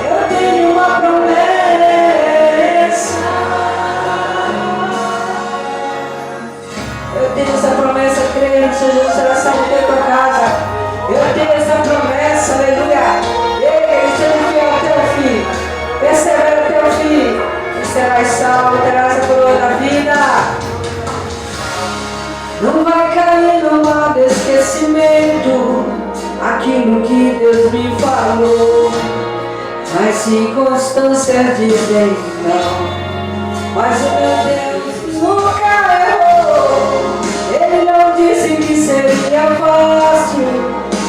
Speaker 3: Eu tenho uma promessa. Eu tenho essa promessa, creio no Senhor Jesus, será salvo em tua casa. Eu tenho essa promessa, aleluia. Ei, seja fiel até o fim. Persevera até o fim. E serás salvo, terás a coroa da vida. Não vai cair no mar do esquecimento aquilo que Deus me falou. As circunstâncias dizem não, mas o meu Deus nunca errou. Ele não disse que seria fácil,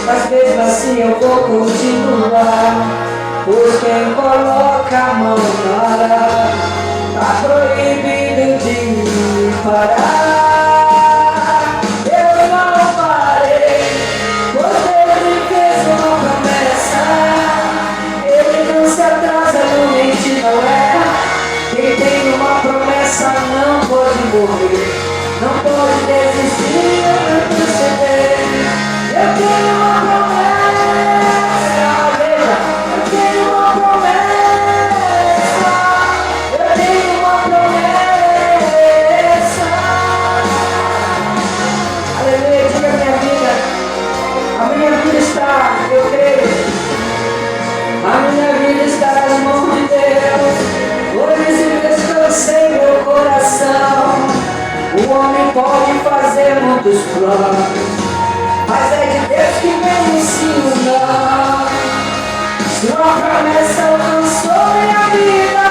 Speaker 3: mas mesmo assim eu vou continuar. Pois quem coloca a mão na arada tá proibido de parar. Eu não parei, pois Deus me fez uma promessa. Ele não se atrasa, não mente, não erra. Quem tem uma promessa não pode morrer, não pode desistir, não retroceder. Eu tenho uma promessa, veja, eu tenho uma promessa, eu tenho uma promessa. Aleluia, diga a minha vida está, eu creio, a minha vida está nas mãos de Deus. Hoje se descansei meu coração. O homem pode fazer muitos planos, mas é de Deus que vem o sim ou não. Sua promessa alcançou minha vida,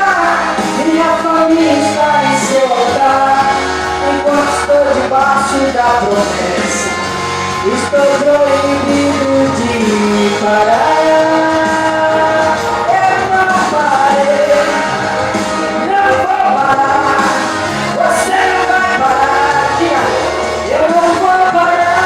Speaker 3: minha família está em seu altar. Enquanto estou debaixo da promessa, estou proibido de parar. Eu não parei, não vou parar. Você não vai parar, diga, eu não vou parar.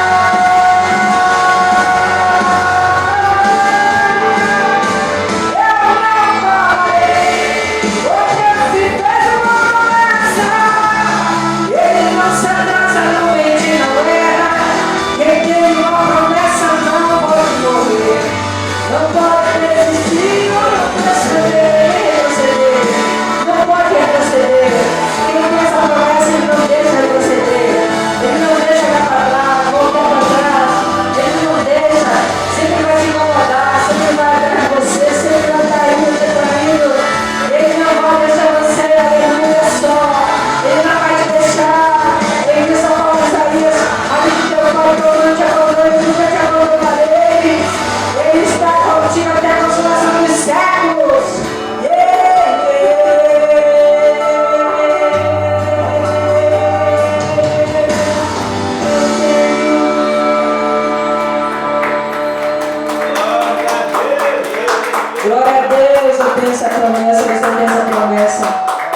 Speaker 3: Glória a Deus, eu tenho essa promessa, você tem essa promessa.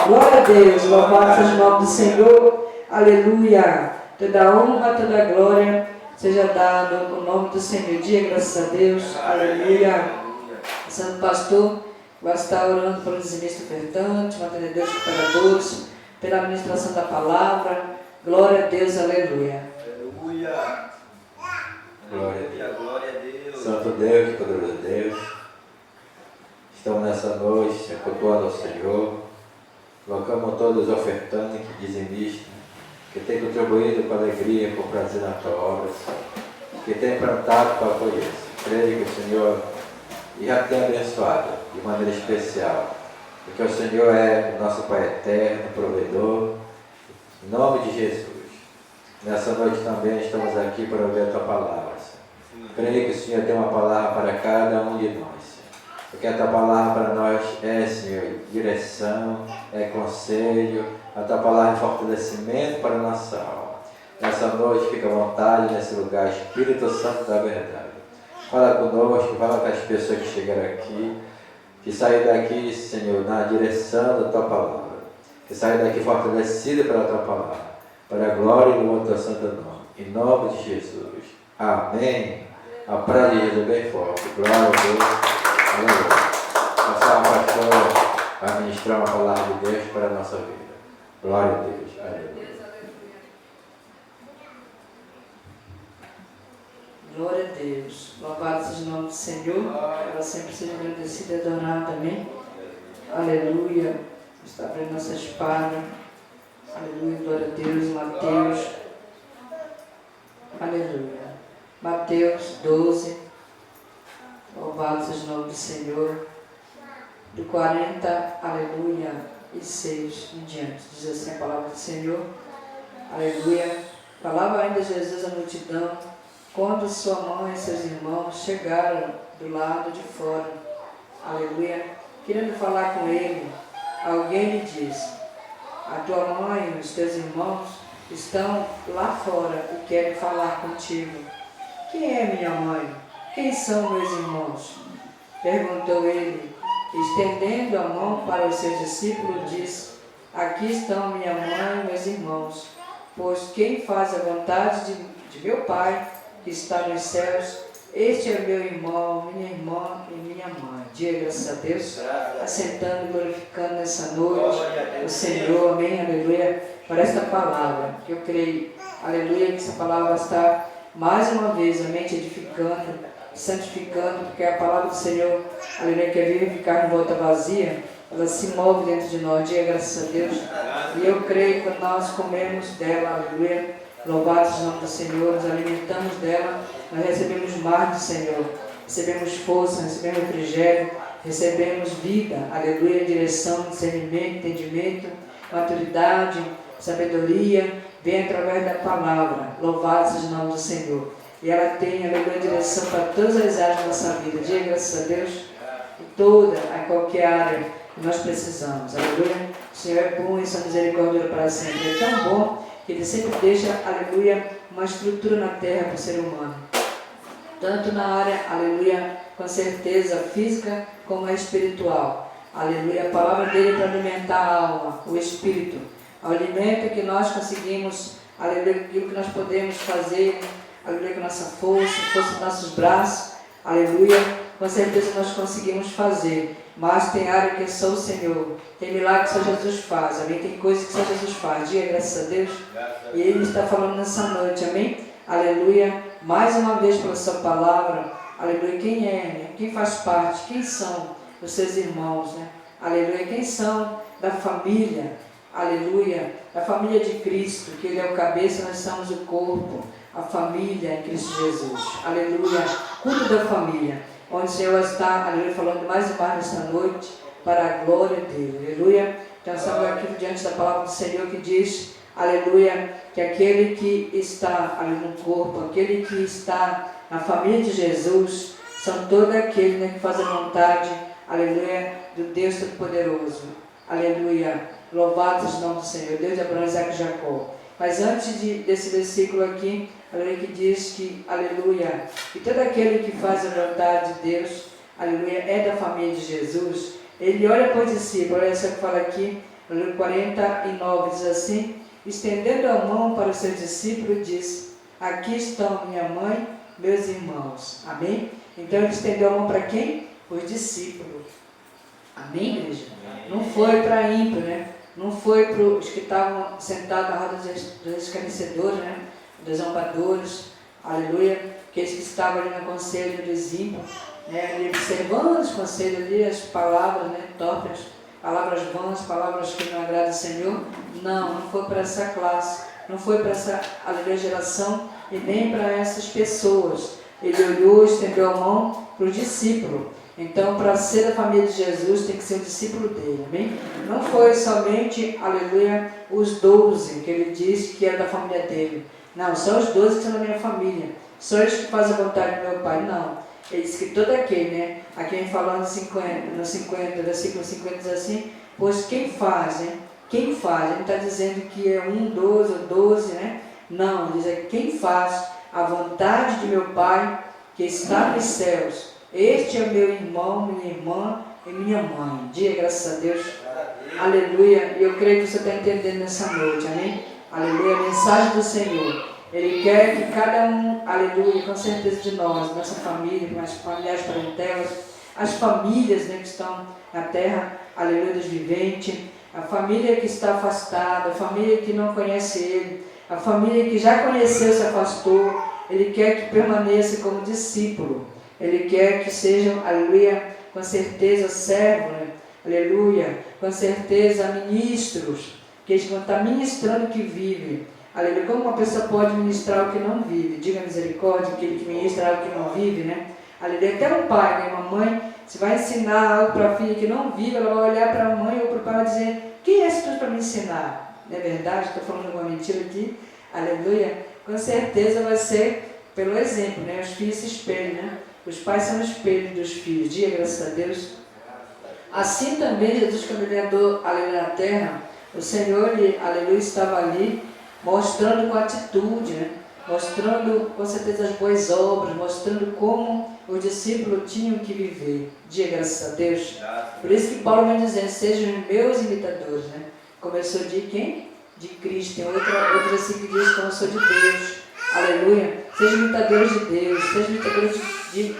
Speaker 3: Glória a Deus, louvado seja o nome do Senhor, aleluia. Toda honra, toda glória seja dada no nome do Senhor. Dia, graças a Deus, aleluia. Santo pastor vai estar orando pelo dizimista ofertante, mantendo Deus cooperadores, pela administração da palavra. Glória a Deus, aleluia.
Speaker 4: Aleluia.
Speaker 1: Glória a Deus.
Speaker 4: Glória a Deus.
Speaker 1: Santo Deus, poderoso Deus, estamos nessa noite cultuando ao Senhor. Colocamos todos os ofertantes, dizimistas, que têm contribuído com alegria, com prazer na tua obra, que têm plantado para colher. Creio que o Senhor já tem abençoado de maneira especial, porque o Senhor é o nosso Pai eterno, provedor, em nome de Jesus. Nessa noite também estamos aqui para ouvir a tua palavra, Senhor. Creio que o Senhor tem uma palavra para cada um de nós, Senhor. Porque a tua palavra para nós é, Senhor, direção, é conselho, a tua palavra é fortalecimento para a nossa alma. Nessa noite fica à vontade nesse lugar, Espírito Santo da verdade. Fala conosco, fala com as pessoas que chegaram aqui, que saem daqui, Senhor, na direção da Tua palavra, que saem daqui fortalecida pela Tua palavra, para a glória e louvor do Teu santo nome. Em nome de Jesus. Amém. A praia de Jesus é bem forte. Glória a Deus. Aleluia. Passar a pastora vai ministrar uma palavra de Deus para a nossa vida. Glória a Deus. Aleluia.
Speaker 3: Glória a Deus. Louvado seja o nome do Senhor. Ela sempre seja agradecida e adorada. Amém. Aleluia. Está abrindo nossa espada. Aleluia. Glória a Deus. Mateus. Aleluia. Mateus 12. Louvado seja o nome do Senhor. Do 40, aleluia, e 6 em diante. Diz assim a palavra do Senhor. Aleluia. Falava ainda Jesus à multidão, quando sua mãe e seus irmãos chegaram do lado de fora. Aleluia. Querendo falar com ele, alguém lhe disse: a tua mãe e os teus irmãos estão lá fora e querem falar contigo. Quem é minha mãe? Quem são meus irmãos? Perguntou ele. Estendendo a mão para os seus discípulos, disse: aqui estão minha mãe e meus irmãos, pois quem faz a vontade de meu Pai, que está nos céus, este é meu irmão, minha irmã e minha mãe. Diga graças a Deus, assentando e glorificando nessa noite o Senhor, amém, aleluia, por esta palavra, que eu creio, aleluia, que essa palavra está mais uma vez, amém, te edificando, santificando, porque a palavra do Senhor, aleluia, que é viva e ficar em volta vazia, ela se move dentro de nós, diga graças a Deus, e eu creio que nós comemos dela, aleluia, louvado seja o nome do Senhor, nos alimentamos dela, nós recebemos mais do Senhor, recebemos força, recebemos refrigério, recebemos vida, aleluia, direção, discernimento, entendimento, maturidade, sabedoria, vem através da palavra, louvado seja o nome do Senhor. E ela tem, aleluia, direção para todas as áreas da nossa vida. Diga graças a Deus, em toda, a qualquer área que nós precisamos. Aleluia. O Senhor é bom e sua misericórdia para sempre. É tão bom que Ele sempre deixa, aleluia, uma estrutura na terra para o ser humano. Tanto na área, aleluia, com certeza física, como a espiritual. Aleluia. A palavra dele é para alimentar a alma, o espírito. O alimento que nós conseguimos, aleluia, aquilo que nós podemos fazer, aleluia, com nossa força dos nossos braços, aleluia, com certeza nós conseguimos fazer, mas tem área que é só o Senhor, tem milagre que só Jesus faz, amém, tem coisas que só Jesus faz, diga graças a Deus, e Ele está falando nessa noite, amém, aleluia, mais uma vez pela sua palavra, aleluia, quem é, né? Quem faz parte, quem são os seus irmãos, né? Aleluia, quem são da família, aleluia, da família de Cristo, que Ele é o cabeça, nós somos o corpo, a família em Cristo Jesus, aleluia, cuida da família, onde o Senhor está, aleluia, falando mais e mais nesta noite, para a glória dEle, aleluia. Então estamos aqui diante da palavra do Senhor que diz, aleluia, que aquele que está ali no corpo, aquele que está na família de Jesus, são todos aqueles, né, que fazem a vontade, aleluia, do Deus Todo-Poderoso, aleluia, louvado seja o nome do Senhor, Deus de Abraão, Isaac e Jacó. Mas antes desse versículo aqui, aleluia, que diz que, aleluia, que todo aquele que faz a vontade de Deus, aleluia, é da família de Jesus, ele olha para os discípulos, olha só que fala aqui, aleluia, 49, diz assim, estendendo a mão para os seus discípulos, diz, aqui estão minha mãe, meus irmãos, amém? Então ele estendeu a mão para quem? Os discípulos, amém, igreja? Não foi para ímpio, né? Não foi para os que estavam sentados na roda dos escarnecedores, né? Dos zombadores, aleluia, aqueles que estavam ali no conselho dos ímpios, né? Ali observando os conselhos ali, as palavras, né? Tortas, palavras vãs, palavras que não agradam ao Senhor. Não foi para essa classe, não foi para essa, aleluia, geração e nem para essas pessoas. Ele olhou, estendeu a mão para os discípulos. Então, para ser da família de Jesus, tem que ser um discípulo dele, amém? Não foi somente, aleluia, os 12, que ele disse que era da família dele. Não, só os 12 que são da minha família. Só eles que fazem a vontade do meu Pai. Não. Ele disse que todo aquele, né? Aqui vem falando no 50, versículo 50, diz assim, pois quem faz, né? Quem faz? Ele não está dizendo que é 1, 12 ou 12, né? Não, diz é quem faz a vontade de meu Pai, que que está nos céus. Este é meu irmão, minha irmã e minha mãe. Diga graças a Deus. Aleluia. E eu creio que você está entendendo nessa noite, amém? Aleluia. A mensagem do Senhor. Ele quer que cada um, aleluia, com certeza de nós, nossa família, as familiares parentelas, as famílias, né, que estão na terra, aleluia, dos viventes, a família que está afastada, a família que não conhece Ele, a família que já conheceu, se afastou, Ele quer que permaneça como discípulo. Ele quer que sejam, aleluia, com certeza servos, né? Aleluia, com certeza ministros, que eles vão estar ministrando o que vive. Aleluia, como uma pessoa pode ministrar o que não vive? Diga misericórdia, aquele que ministra o que não vive, né? Aleluia, até um pai, né? Uma mãe, se vai ensinar algo para a filha que não vive, ela vai olhar para a mãe ou para o pai e dizer: quem és tu para me ensinar? Não é verdade? Estou falando alguma mentira aqui? Aleluia, com certeza vai ser pelo exemplo, né? Os filhos se espelham, né? Os pais são o espelho dos filhos. Diga graças a Deus. Assim também Jesus, quando ele andou ali na terra, o Senhor, ele, aleluia, estava ali mostrando com atitude, né? Mostrando com certeza as boas obras, mostrando como os discípulos tinham que viver. Diga graças a Deus. Por isso que Paulo vem dizendo: sejam meus imitadores, né? Começou de quem? De Cristo. Tem outra assim que diz: como eu sou de Deus. Aleluia. Sejam imitadores de Deus, sejam imitadores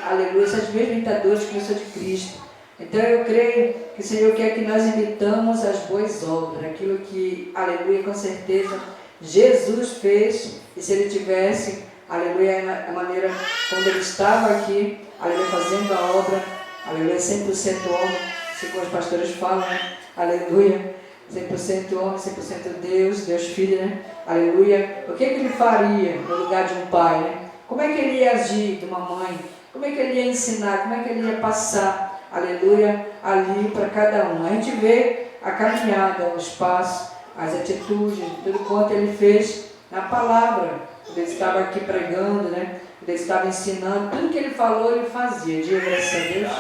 Speaker 3: aleluia, sejam meus imitadores como eu sou de Cristo. Então eu creio que o Senhor quer que nós imitamos as boas obras, aquilo que, aleluia, com certeza Jesus fez. E se ele tivesse, aleluia, a maneira como ele estava aqui, aleluia, fazendo a obra, aleluia, 100% homem, assim como os pastores falam, né? Aleluia, 100% homem, 100% Deus, Deus Filho, né? Aleluia. O que ele faria no lugar de um pai, né? Como é que ele ia agir de uma mãe? Como é que ele ia ensinar? Como é que ele ia passar, aleluia, ali para cada um? A gente vê a caminhada, os passos, as atitudes, tudo quanto ele fez na palavra. Ele estava aqui pregando, né? Ele estava ensinando, tudo que ele falou, ele fazia. Diga graças a Deus.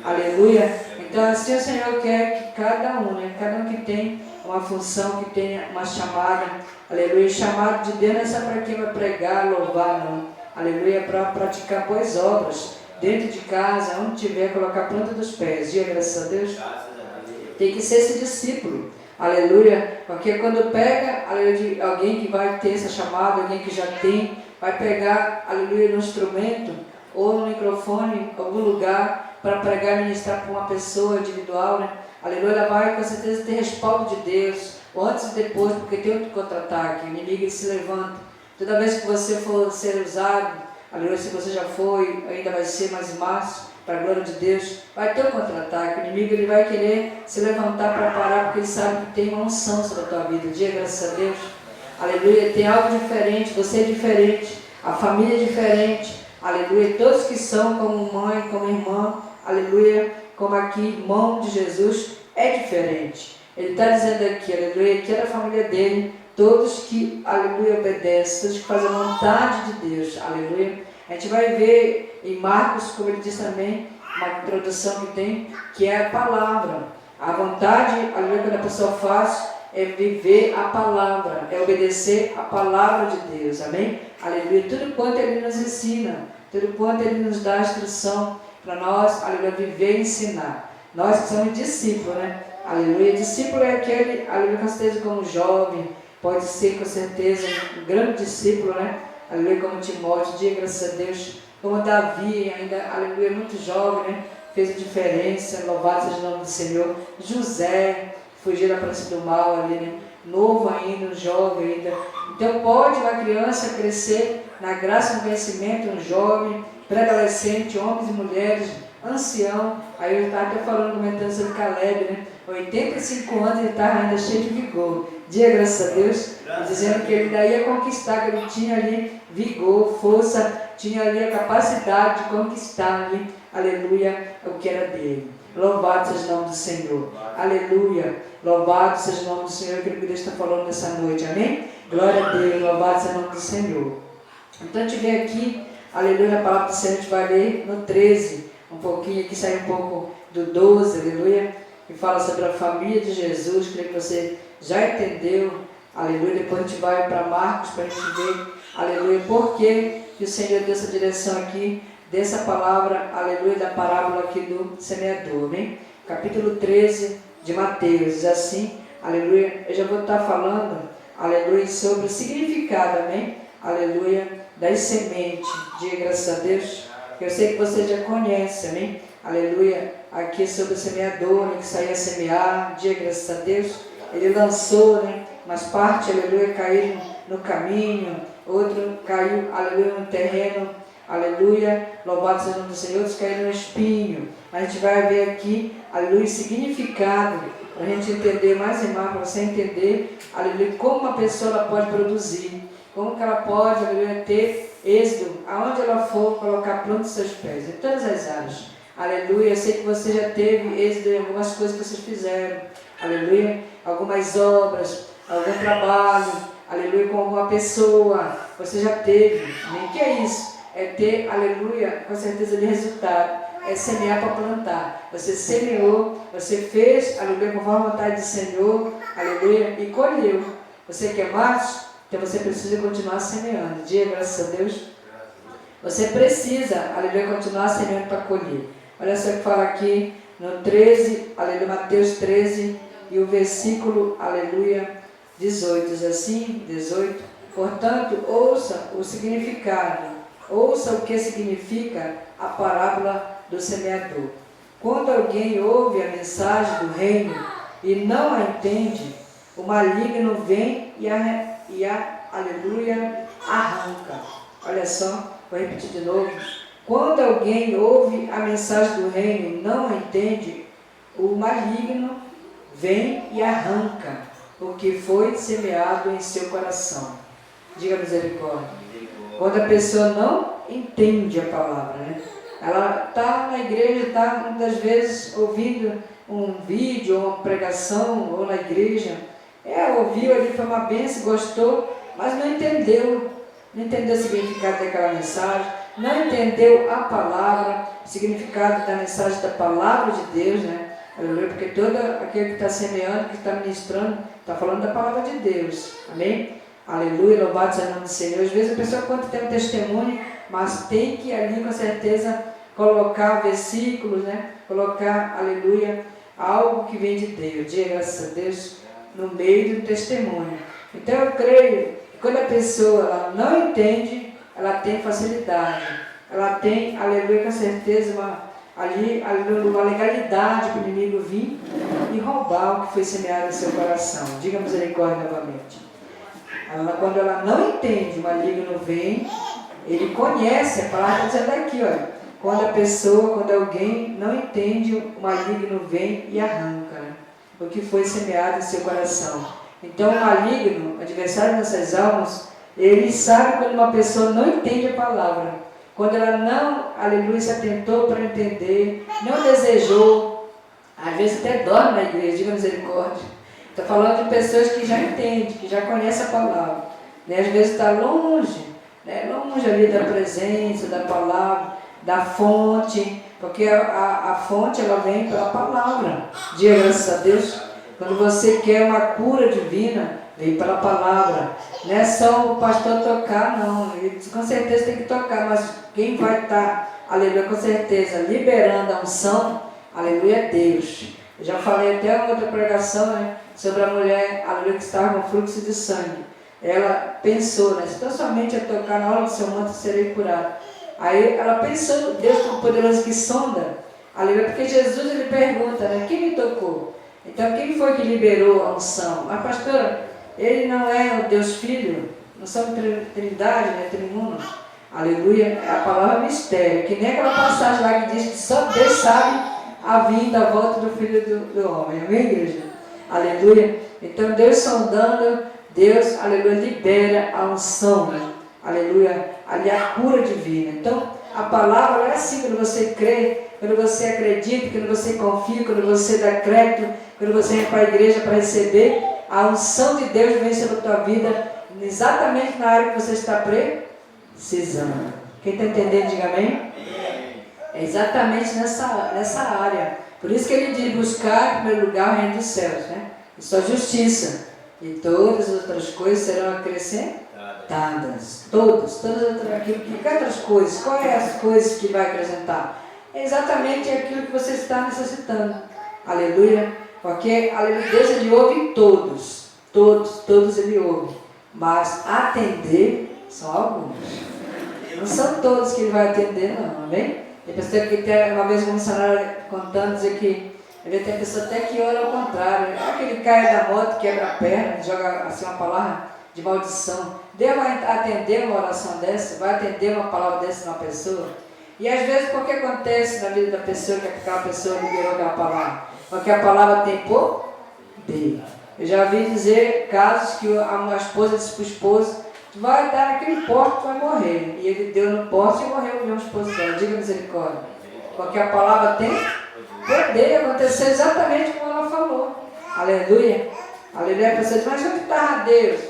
Speaker 3: Aleluia. Então assim o Senhor quer que cada um, né? Cada um que tem uma função, que tem uma chamada, aleluia, chamado de Deus não é só para quem vai pregar, louvar, não. Aleluia, para praticar boas obras, dentro de casa, onde tiver, colocar a planta dos pés. Diga graças a Deus. Tem que ser esse discípulo. Aleluia, porque quando pega, aleluia, de alguém que vai ter essa chamada, alguém que já tem, vai pegar, aleluia, no instrumento ou no microfone, algum lugar, para pregar e ministrar para uma pessoa individual, né? Aleluia, ela vai com certeza ter respaldo de Deus, ou antes e depois, porque tem outro contra-ataque, o inimigo ele se levanta. Toda vez que você for ser usado, aleluia, se você já foi, ainda vai ser mais massa, para a glória de Deus, vai ter um contra-ataque. O inimigo ele vai querer se levantar para parar, porque ele sabe que tem uma unção sobre a tua vida. Diga graças a Deus. Aleluia, tem algo diferente, você é diferente, a família é diferente. Aleluia, todos que são como mãe, como irmã, aleluia, como aqui, irmão de Jesus, é diferente. Ele está dizendo aqui, aleluia, que é da família dele, todos que, aleluia, obedecem, todos que fazem a vontade de Deus, aleluia. A gente vai ver em Marcos, como ele diz também, uma introdução que tem, que é a palavra. A vontade, aleluia, quando a pessoa faz, é viver a palavra, é obedecer a palavra de Deus, amém? Aleluia, tudo quanto ele nos ensina, tudo quanto ele nos dá a instrução para nós, aleluia, viver e ensinar. Nós que somos discípulos, né? Aleluia, discípulo é aquele, aleluia, com certeza como jovem, pode ser com certeza um grande discípulo, né? Aleluia, como Timóteo, diga graças a Deus, como Davi, ainda, aleluia, muito jovem, né? Fez a diferença, louvado seja o nome do Senhor. José, fugiu da presença do mal ali, né? Novo ainda, jovem ainda. Então pode uma criança crescer na graça e no conhecimento, um jovem, pré-adolescente, homens e mulheres, ancião. Aí eu estava até falando, comentando sobre Caleb, né? 85 anos ele estava ainda cheio de vigor. Diga graças a Deus, dizendo que ele daí ia conquistar, que ele tinha ali vigor, força, tinha ali a capacidade de conquistar ali, aleluia, o que era dele. Louvado seja o nome do Senhor, aleluia, louvado seja o nome do Senhor, aquilo que Deus está falando nessa noite, amém? Glória a Deus, louvado seja o nome do Senhor. Então a gente vê aqui, aleluia, a palavra do Senhor, a gente vai ler no 13, um pouquinho aqui, sai um pouco do 12, aleluia, que fala sobre a família de Jesus, creio que você já entendeu, aleluia. Depois a gente vai para Marcos para a gente ver, aleluia, por que o Senhor deu essa direção aqui dessa palavra, aleluia, da parábola aqui do semeador, amém? Capítulo 13 de Mateus, diz assim, aleluia, eu já vou estar falando, aleluia, sobre o significado, amém? Aleluia, das sementes. Diga graças a Deus, que eu sei que você já conhece, amém? Aleluia, aqui sobre o semeador, né, que saía a semear, diga graças a Deus, ele lançou, né? Mas parte, aleluia, caíram no caminho, outro caiu, aleluia, no terreno, aleluia, louvado seja o nome do Senhor, outros caíram no espinho. Mas a gente vai ver aqui, aleluia, o significado, para a gente entender mais e mais, para você entender, aleluia, como uma pessoa ela pode produzir, como que ela pode, aleluia, ter êxito, aonde ela for, colocar plantas dos seus pés, em todas as áreas. Aleluia, eu sei que você já teve êxito em algumas coisas que vocês fizeram, aleluia, algumas obras, algum trabalho, aleluia, com alguma pessoa, você já teve, nem que é isso, é ter, aleluia, com certeza de resultado, é semear para plantar, você semeou, você fez, aleluia, conforme a vontade do Senhor, aleluia, e colheu, você quer mais? Então você precisa continuar semeando, diga graças a Deus, você precisa, aleluia, continuar semeando para colher. Olha só o que fala aqui no 13, aleluia, Mateus 13 e o versículo, aleluia, 18, diz assim, 18, portanto, ouça o significado, ouça o que significa a parábola do semeador. Quando alguém ouve a mensagem do reino e não a entende, o maligno vem e aleluia, arranca. Olha só, vou repetir de novo. Quando alguém ouve a mensagem do reino e não a entende, o maligno vem e arranca o que foi semeado em seu coração. Diga misericórdia. Quando a pessoa não entende a palavra, né? Ela está na igreja, está muitas vezes ouvindo um vídeo, ou uma pregação, ou na igreja. Ouviu ali, foi uma bênção, gostou, mas não entendeu o significado daquela mensagem, não entendeu a palavra, o significado da mensagem da palavra de Deus, né? Aleluia, porque todo aquele que está semeando, que está ministrando, está falando da palavra de Deus, amém? Aleluia, louvado seja o nome do Senhor. Às vezes a pessoa conta tem um testemunho, mas tem que ali com certeza colocar versículos, né? Colocar, aleluia, algo que vem de Deus, diga graças a Deus, no meio do testemunho. Então eu creio que quando a pessoa ela não entende, ela tem facilidade, ela tem, aleluia, com certeza, uma legalidade para o inimigo vir e roubar o que foi semeado em seu coração. Diga misericórdia novamente. Quando ela não entende, o maligno vem, ele conhece, a palavra está dizendo aqui, olha, quando alguém não entende, o maligno vem e arranca, né, o que foi semeado em seu coração. Então o maligno, adversário dessas almas, ele sabe quando uma pessoa não entende a palavra, quando ela não, aleluia, se atentou para entender, não desejou, às vezes até dorme na igreja, diga misericórdia. Estou falando de pessoas que já entendem, que já conhecem a palavra, né? Às vezes está longe, né? Longe ali da presença, da palavra, da fonte, porque a fonte ela vem pela palavra, diga graças a Deus. Quando você quer uma cura divina, vem pela palavra. Não é só o pastor tocar, não. Ele com certeza tem que tocar, mas quem vai estar, aleluia, com certeza, liberando a unção, aleluia, é Deus. Eu já falei até uma outra pregação, né, sobre a mulher, aleluia, que estava com fluxo de sangue. Ela pensou, né, se tão somente a tocar na hora do seu manto, serei curado. Aí ela pensou, Deus Todo-Poderoso que sonda, aleluia, porque Jesus ele pergunta, né, quem me tocou? Então, quem foi que liberou a unção? Mas, pastora, ele não é o Deus Filho? Não são trindade, né? Triuno? Aleluia, é a palavra mistério. Que nem aquela passagem lá que diz que só Deus sabe a vinda, a volta do Filho do Homem. Amém, igreja? Aleluia. Então, Deus sondando, Deus, aleluia, libera a unção, né? Aleluia, ali a cura divina. Então, a palavra é assim, quando você crê, quando você acredita, quando você confia, quando você dá crédito, quando você vem para a igreja para receber, a unção de Deus vem sobre a tua vida, exatamente na área que você está precisando. Quem está entendendo, diga amém? É exatamente nessa área. Por isso que ele diz, buscar em primeiro lugar o reino dos céus, né? E sua justiça. E todas as outras coisas serão acrescentadas. acrescentadas. Todas aquilo que outras coisas. Qual é as coisas que vai acrescentar? É exatamente aquilo que você está necessitando. Aleluia. Porque, aleluia, Deus ele ouve todos. Todos ele ouve. Mas atender são alguns. Não são todos que ele vai atender, não. Amém? Tem pessoa que tem, uma vez um missionário contando, dizer que tem pessoa até que ora ao contrário. É aquele cai da moto, quebra a perna, joga assim uma palavra de maldição. Deus vai atender uma oração dessa, vai atender uma palavra dessa numa pessoa. E às vezes, por que acontece na vida da pessoa que aquela pessoa liberou aquela palavra? Porque a palavra tem poder. Eu já vi dizer casos que uma esposa disse para o esposo: tu vai dar naquele poste, tu vai morrer. E ele deu no poste e morreu com a esposa dela. Diga misericórdia. Porque a palavra tem poder. Aconteceu exatamente como ela falou. Aleluia. Aleluia. A pessoa diz: mas onde estava Deus?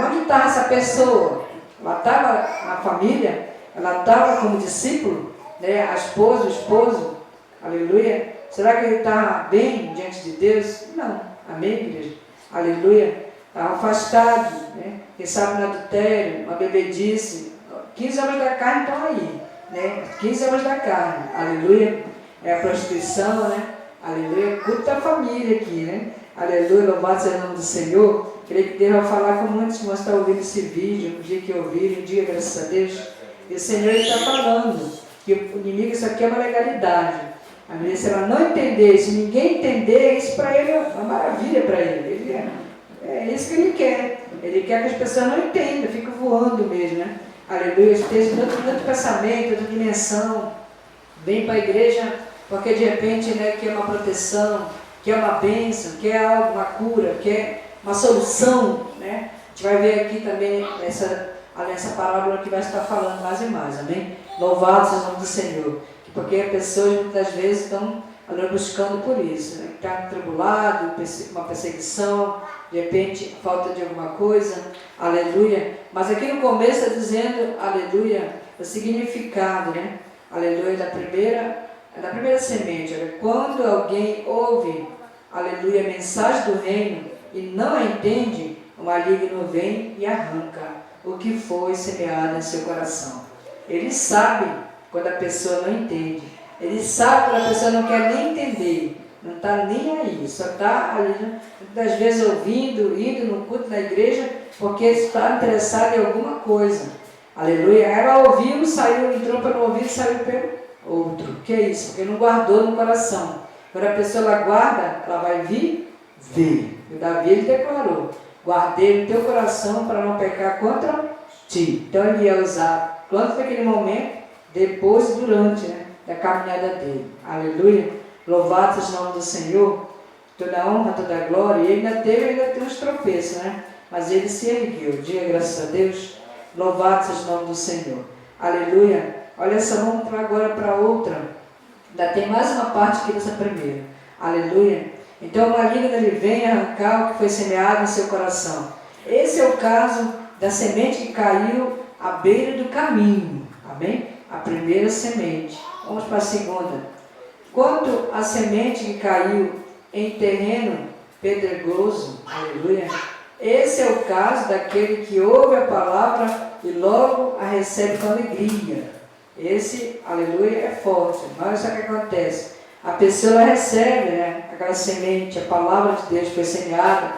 Speaker 3: Onde estava essa pessoa? Ela estava na família, ela estava como discípulo, né? A esposa, o esposo. Aleluia. Será que ele estava bem diante de Deus? Não. Amém, igreja? Aleluia. Estava afastado, né? Quem sabe no adultério, uma bebedice. 15 homens da carne estão aí, né? 15 homens da carne. Aleluia. É a prostituição, né? Aleluia. Culto da família aqui, né? Aleluia. Louvado seja o nome do Senhor. Creio que Deus vai falar com muitos irmãos que estão ouvindo esse vídeo, no dia que ouvirem, um dia, graças a Deus. E o Senhor está falando que o inimigo, isso aqui é uma legalidade. Amém? Se ela não entender, se ninguém entender, isso para ele é uma maravilha para ele. É isso que ele quer. Ele quer que as pessoas não entendam, fiquem voando mesmo, né? Aleluia. Esteja tanto pensamento, tanta dimensão. Vem para a igreja porque de repente, né, quer uma proteção, quer uma bênção, quer algo, uma cura, quer uma solução, né? A gente vai ver aqui também essa parábola que vai estar falando mais e mais, amém? Louvado seja o nome do Senhor. Porque as pessoas muitas vezes estão buscando por isso, né? Está atribulado, uma perseguição, de repente falta de alguma coisa, aleluia. Mas aqui no começo está dizendo, aleluia, o significado, né? Aleluia, da primeira semente. Olha, quando alguém ouve, aleluia, a mensagem do reino e não a entende, o maligno vem e arranca o que foi semeado em seu coração. Ele sabe quando a pessoa não entende. Ele sabe quando a pessoa não quer nem entender. Não está nem aí. Só está ali, muitas vezes ouvindo, indo no culto na igreja, porque está interessado em alguma coisa. Aleluia. Ela ouviu, saiu, entrou pelo ouvido e saiu pelo outro. O que é isso? Porque não guardou no coração. Quando a pessoa ela guarda, ela vai vir, ver. O Davi ele declarou: guardei no teu coração para não pecar contra ti. Então ele ia usar tanto naquele momento, depois e durante, né, da caminhada dele. Aleluia. Louvado seja o nome do Senhor. Toda honra, toda glória. E ele ainda tem uns tropeços, né? Mas ele se ergueu. Diga graças a Deus. Louvado seja o nome do Senhor. Aleluia. Olha só, vamos agora para outra. Ainda tem mais uma parte aqui dessa primeira. Aleluia. Então o maligno ele vem arrancar o que foi semeado em seu coração. Esse é o caso da semente que caiu à beira do caminho. Amém? A primeira semente. Vamos para a segunda. Quanto à semente que caiu em terreno pedregoso, aleluia, esse é o caso daquele que ouve a palavra e logo a recebe com alegria. Esse, aleluia, é forte. Mas sabe o que acontece? A pessoa recebe, né, aquela semente, a palavra de Deus foi semeada,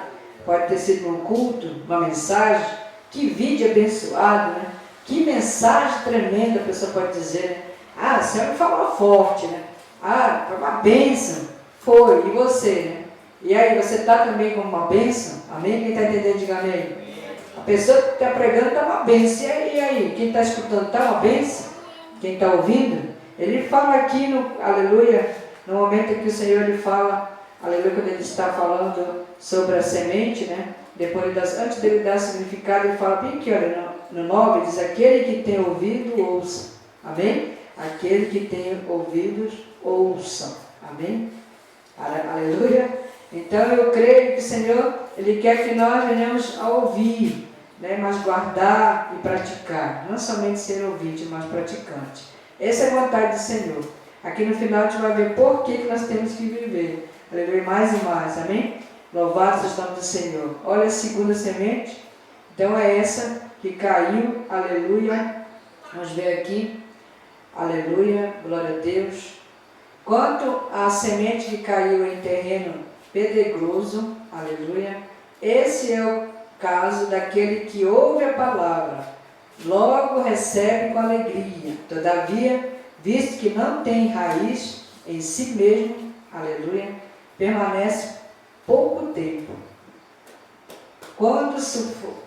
Speaker 3: pode ter sido num culto, uma mensagem. Que vídeo abençoado, né? Que mensagem tremenda a pessoa pode dizer. Ah, a senhora me falou forte, né? Ah, foi uma bênção. Foi, e você, né? E aí, você está também como uma bênção? Amém? Quem está entendendo, diga amém. A pessoa que está pregando está uma bênção. E aí, quem está escutando está uma bênção? Quem está ouvindo? Ele fala aqui, aleluia, no momento em que o Senhor ele fala, aleluia, quando ele está falando sobre a semente, né? Antes dele dar significado, ele fala bem aqui, olha, no 9, diz: aquele que tem ouvido, ouça. Amém? Aquele que tem ouvidos, ouçam. Amém? Aleluia. Então eu creio que o Senhor, Ele quer que nós venhamos a ouvir, né? Mas guardar e praticar. Não somente ser ouvinte, mas praticante. Essa é a vontade do Senhor. Aqui no final a gente vai ver por que nós temos que viver. Aleluia, mais e mais. Amém? Louvado seja o nome do Senhor. Olha a segunda semente. Então é essa que caiu, aleluia. Vamos ver aqui, aleluia, glória a Deus. Quanto à semente que caiu em terreno pedregoso, aleluia, esse é o caso daquele que ouve a palavra, logo recebe com alegria. Todavia, visto que não tem raiz em si mesmo, aleluia, permanece pouco tempo.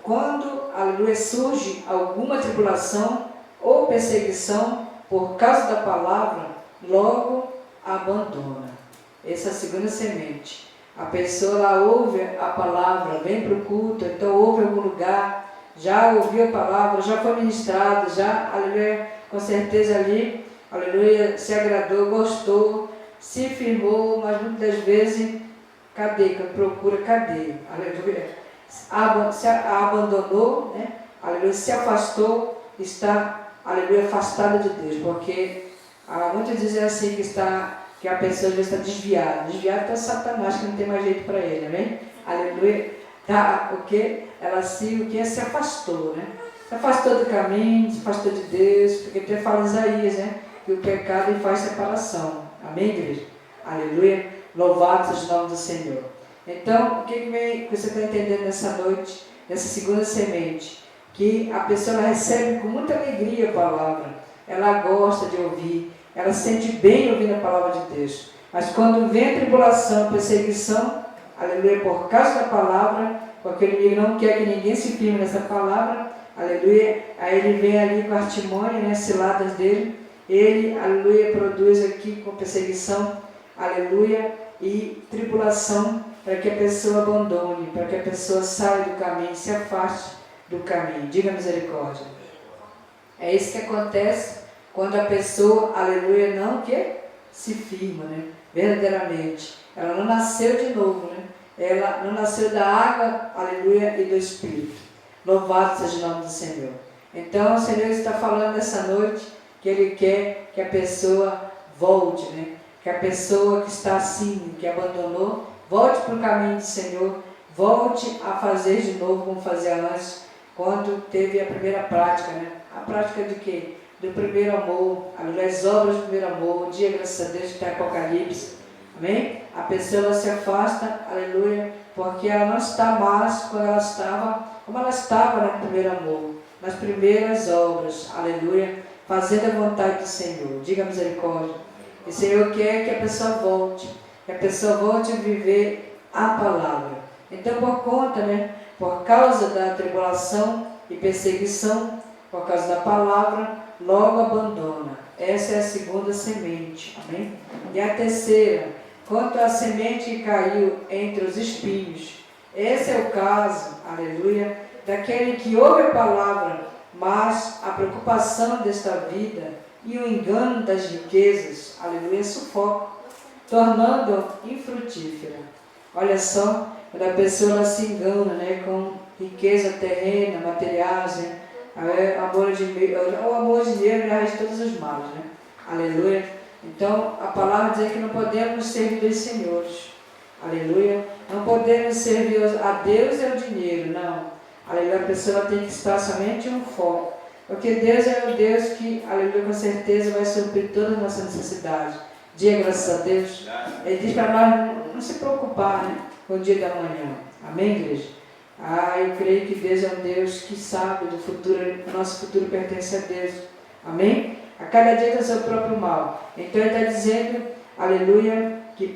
Speaker 3: Quando, aleluia, surge alguma tribulação ou perseguição por causa da palavra, logo abandona. Essa é a segunda semente. A pessoa lá ouve a palavra, vem para o culto, então ouve em algum lugar, já ouviu a palavra, já foi ministrado, já, aleluia, com certeza ali, aleluia, se agradou, gostou, se firmou, mas muitas vezes, cadê? Quando procura, cadê? Aleluia. Se abandonou, né? Aleluia, se afastou, está, aleluia, afastada de Deus, porque muitos dizem assim que a pessoa já está desviada. Desviada está Satanás, que não tem mais jeito para ele, amém? Aleluia. Tá, o que? Ela se afastou, né? Se afastou do caminho, se afastou de Deus, porque até fala Isaías, né? Que o pecado faz separação. Amém, igreja? Aleluia. Louvado seja o nome do Senhor. Então, o que você está entendendo nessa noite, nessa segunda semente? Que a pessoa recebe com muita alegria a palavra. Ela gosta de ouvir. Ela se sente bem ouvindo a palavra de Deus. Mas quando vem a tribulação, perseguição, aleluia, por causa da palavra, porque o inimigo não quer que ninguém se firme nessa palavra, aleluia, aí ele vem ali com a artimanha, né, ciladas dele, ele, aleluia, produz aqui com perseguição, aleluia, e tribulação, para que a pessoa abandone, para que a pessoa saia do caminho, se afaste do caminho. Diga misericórdia. É isso que acontece quando a pessoa, aleluia, não se firma, né? Verdadeiramente. Ela não nasceu de novo, né? Ela não nasceu da água, aleluia, e do Espírito. Louvado seja o nome do Senhor. Então, o Senhor está falando nessa noite que Ele quer que a pessoa volte, né? Que a pessoa que está assim, que abandonou, volte para o caminho do Senhor, volte a fazer de novo como fazia antes, quando teve a primeira prática, né? A prática de quê? Do primeiro amor, as obras do primeiro amor, o dia, graças a Deus, que está em Apocalipse, amém? A pessoa se afasta, aleluia, porque ela não está mais como ela estava no primeiro amor, nas primeiras obras, aleluia, fazendo a vontade do Senhor. Diga misericórdia. E o Senhor quer que a pessoa volte a viver a palavra. Então, por conta, né, por causa da tribulação e perseguição, por causa da palavra, logo abandona. Essa é a segunda semente, amém? E a terceira, quanto à semente que caiu entre os espinhos, esse é o caso, aleluia, daquele que ouve a palavra, mas a preocupação desta vida e o engano das riquezas, aleluia, sufoca, tornando infrutífera. Olha só, quando a pessoa ela se engana, né, com riqueza terrena, materiais, né, o amor de dinheiro rege todos os males, né? Aleluia. Então, a palavra diz que não podemos servir dois senhores. Aleluia. Não podemos servir a Deus e ao dinheiro, não. Aleluia. A pessoa tem que estar somente em um foco. Porque Deus é o Deus que, aleluia, com certeza vai suprir todas as nossas necessidades. Diga graças a Deus. Ele diz para nós não se preocupar, né, com o dia da manhã. Amém, igreja? Eu creio que Deus é um Deus que sabe do futuro, o nosso futuro pertence a Deus. Amém? A cada dia tem o seu próprio mal. Então ele está dizendo, aleluia, que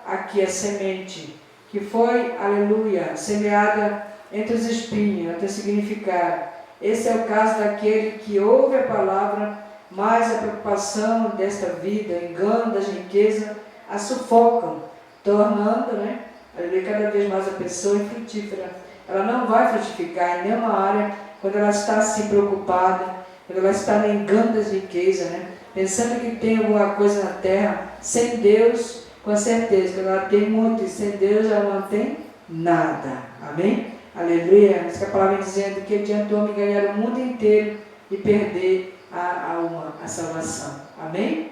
Speaker 3: aqui a semente, que foi, aleluia, semeada entre os espinhos, até significar. Esse é o caso daquele que ouve a palavra, mas a preocupação desta vida, o engano das riquezas, a sufocam, tornando, né, aleluia, cada vez mais a pessoa infrutífera. Ela não vai frutificar em nenhuma área quando ela está assim preocupada, quando ela está no engano das riquezas, né? Pensando que tem alguma coisa na terra, sem Deus, com certeza, quando ela tem muito e sem Deus, ela não tem nada. Amém? Aleluia. Essa palavra vem dizendo que adianta o homem ganhar o mundo inteiro e perder a alma, a salvação. Amém?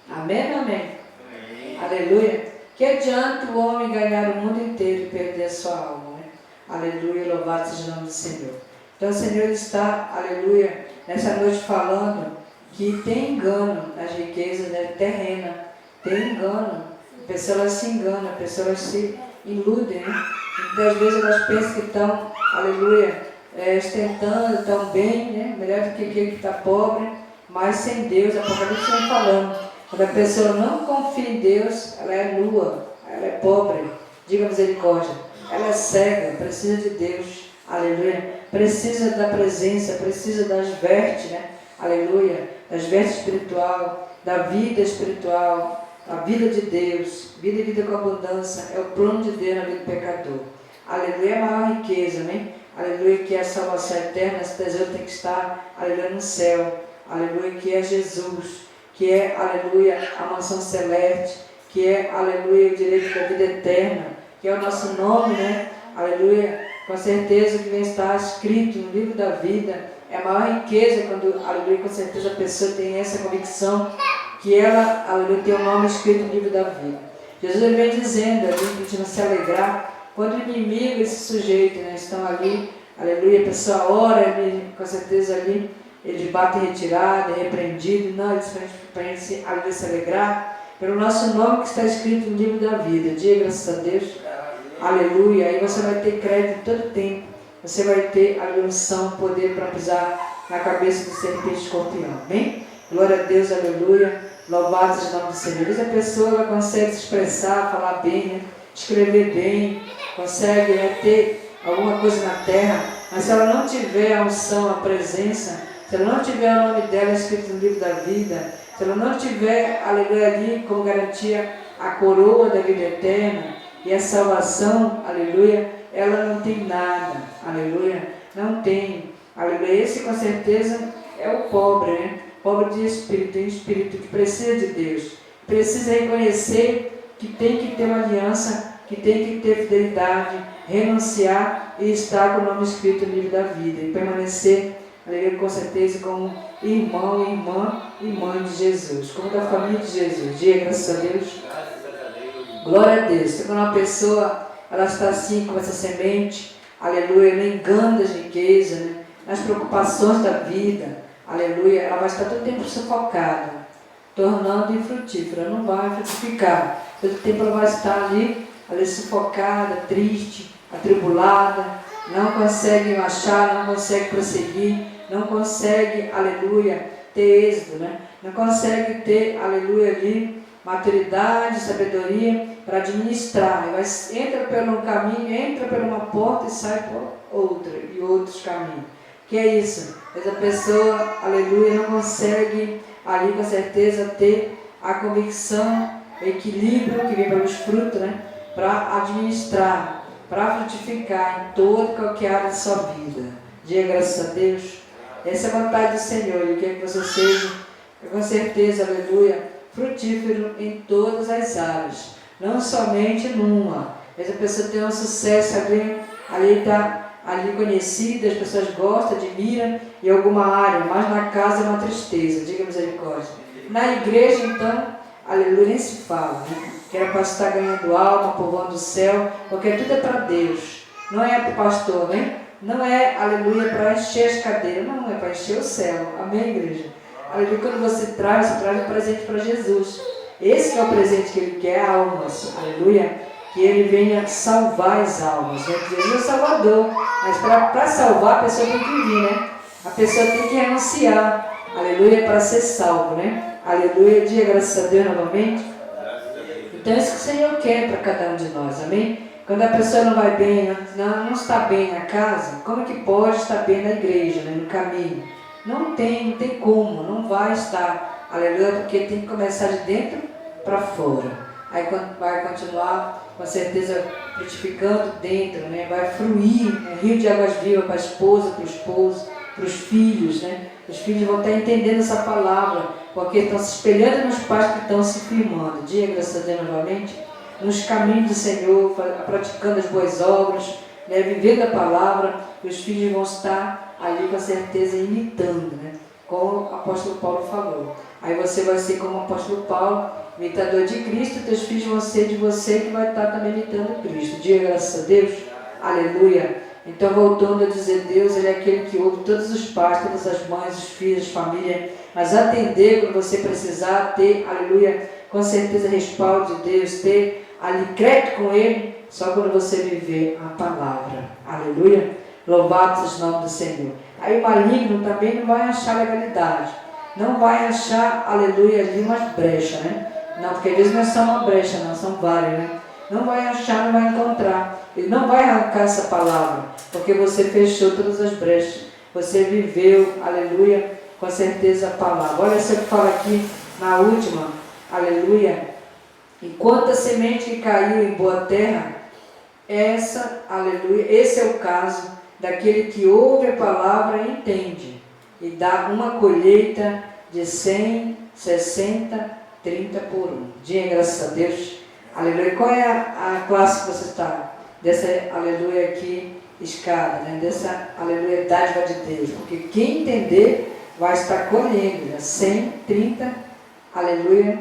Speaker 3: Amém ou amém? Amém. Aleluia. Que adianta o homem ganhar o mundo inteiro e perder a sua alma, né? Aleluia, louvado seja o nome do Senhor. Então o Senhor está, aleluia, nessa noite falando que tem engano nas riquezas, né, terrenas, tem engano, a pessoa ela se engana, a pessoa ela se ilude, né? Muitas vezes elas pensam que estão, aleluia, ostentando, estão bem, né? Melhor do que aquele que está pobre, mas sem Deus, a Apocalipse está falando. Quando a pessoa não confia em Deus, ela é nua, ela é pobre, diga misericórdia, ela é cega, precisa de Deus, aleluia, precisa da presença, precisa das vestes, né? Aleluia, das vestes espiritual, da vida espiritual, a vida de Deus, vida e vida com abundância, é o plano de Deus na vida do pecador. Aleluia, é a maior riqueza, amém? Aleluia, que é a salvação eterna, esse tesouro tem que estar, aleluia, no céu. Aleluia, que é Jesus, que é, aleluia, a mansão celeste, que é, aleluia, o direito da vida eterna, que é o nosso nome, né? Aleluia, com certeza que vem estar escrito no livro da vida. É a maior riqueza quando, aleluia, com certeza a pessoa tem essa convicção que ela, aleluia, tem o nome escrito no livro da vida. Jesus ele vem dizendo ali, que a gente não se alegrar, quando o inimigo, esse sujeito, né, estão ali, aleluia, a pessoa ora, ele, com certeza ali, eles batem retirada, é repreendido, não, eles para a gente se alegrar, pelo nosso nome que está escrito no livro da vida. Diga graças a Deus, aleluia, aí você vai ter crédito todo tempo, você vai ter a unção, poder para pisar na cabeça do serpente e escorpião, amém? Glória a Deus, aleluia, louvado seja o nome do Senhor. Essa pessoa ela consegue se expressar, falar bem, né? Escrever bem, consegue, né, ter alguma coisa na terra, mas se ela não tiver a unção, a presença, se ela não tiver o nome dela escrito no livro da vida, se ela não tiver, aleluia, ali como garantia a coroa da vida eterna e a salvação, aleluia, ela não tem nada, aleluia, não tem, aleluia. Esse com certeza é o pobre, né? Pobre de espírito, tem espírito que precisa de Deus, precisa reconhecer que tem que ter uma aliança, que tem que ter fidelidade, renunciar e estar com o nome escrito no livro da vida e permanecer, aleluia, com certeza como irmão, irmã e mãe de Jesus, como da família de Jesus. Diga graças a Deus. Glória a Deus. Então, quando uma pessoa ela está assim com essa semente, aleluia, no engano das riquezas, né? Nas preocupações da vida, aleluia, ela vai estar todo tempo sufocada, tornando infrutífera, não vai frutificar. Todo tempo ela vai estar ali sufocada, triste, atribulada, não consegue marchar, não consegue prosseguir, não consegue, aleluia, ter êxito, né? Não consegue ter, aleluia, ali, maturidade, sabedoria para administrar. Entra por um caminho, entra por uma porta e sai por outra, e outros caminhos. Que é isso? Essa pessoa, aleluia, não consegue ali com certeza ter a convicção, o equilíbrio que vem pelos frutos, né? Para administrar, para frutificar em toda e qualquer área de sua vida. Diga graças a Deus. Essa é a vontade do Senhor. Ele quer que você seja, com certeza, aleluia, frutífero em todas as áreas, não somente numa. Essa pessoa tem um sucesso ali está ali conhecida, as pessoas gostam, admiram em alguma área, mas na casa é uma tristeza, diga misericórdia. Na igreja, então, aleluia, nem se fala, né? Que era para estar ganhando alma, povoando o céu, porque tudo é para Deus, não é para o pastor, né? Não é, aleluia, para encher as cadeiras, não é para encher o céu, amém, igreja? Aleluia, quando você traz um presente para Jesus. Esse é o presente que Ele quer, almas, aleluia, que Ele venha salvar as almas, né? Jesus é o Salvador, mas para salvar a pessoa tem que vir, né? A pessoa tem que renunciar, aleluia, para ser salvo, né? Aleluia, diga graças a Deus novamente. Então é isso que o Senhor quer para cada um de nós, amém? Quando a pessoa não vai bem, não está bem na casa, como é que pode estar bem na igreja, né? No caminho? Não tem como, não vai estar, aleluia, porque tem que começar de dentro para fora. Aí vai continuar, com certeza, frutificando dentro, né? Vai fluir, né? Rio de águas vivas para a esposa, para o esposo, para os filhos, né? Os filhos vão estar entendendo essa palavra, porque estão se espelhando nos pais que estão se firmando. Diga graças a Deus novamente, nos caminhos do Senhor, praticando as boas obras, né? Vivendo a palavra, os filhos vão estar ali com certeza imitando, né? Como o apóstolo Paulo falou. Aí você vai ser como o apóstolo Paulo, imitador de Cristo, teus filhos vão ser de você que vai estar também imitando Cristo. Diga graças a Deus, aleluia. Então, voltando a dizer, Deus, Ele é aquele que ouve todos os pais, todas as mães, os filhos, família, mas atender quando você precisar, ter, aleluia, com certeza respaldo de Deus, ter ali crédito com Ele, só quando você viver a palavra, aleluia, louvado seja o nome do Senhor. Aí o maligno também não vai achar legalidade, não vai achar, aleluia, ali umas brechas, né? Não, porque às vezes não é só uma brecha, não, são várias, né? Não vai achar, não vai encontrar. Ele não vai arrancar essa palavra, porque você fechou todas as brechas. Você viveu, aleluia, com certeza a palavra. Olha só o que fala aqui na última, aleluia. Enquanto a semente que caiu em boa terra, essa, aleluia, esse é o caso daquele que ouve a palavra e entende. E dá uma colheita de 100, 60, 30 por 1. Diga graças a Deus. Aleluia. Qual é a classe que você está? Dessa, aleluia, aqui, escada, né? Dessa, aleluia, dádiva de Deus. Porque quem entender vai estar colhendo, né? 100, 30, aleluia,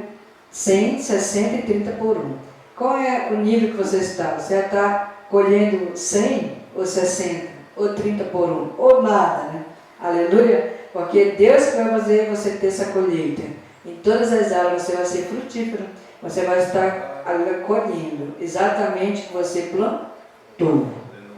Speaker 3: 100, 60 e 30 por 1. Qual é o nível que você está? Você está colhendo 100 ou 60? Ou 30 por 1? Ou nada, né? Aleluia. Porque é Deus que vai fazer você ter essa colheita. Em todas as áreas você vai ser frutífero. Você vai estar colhendo exatamente o que você plantou.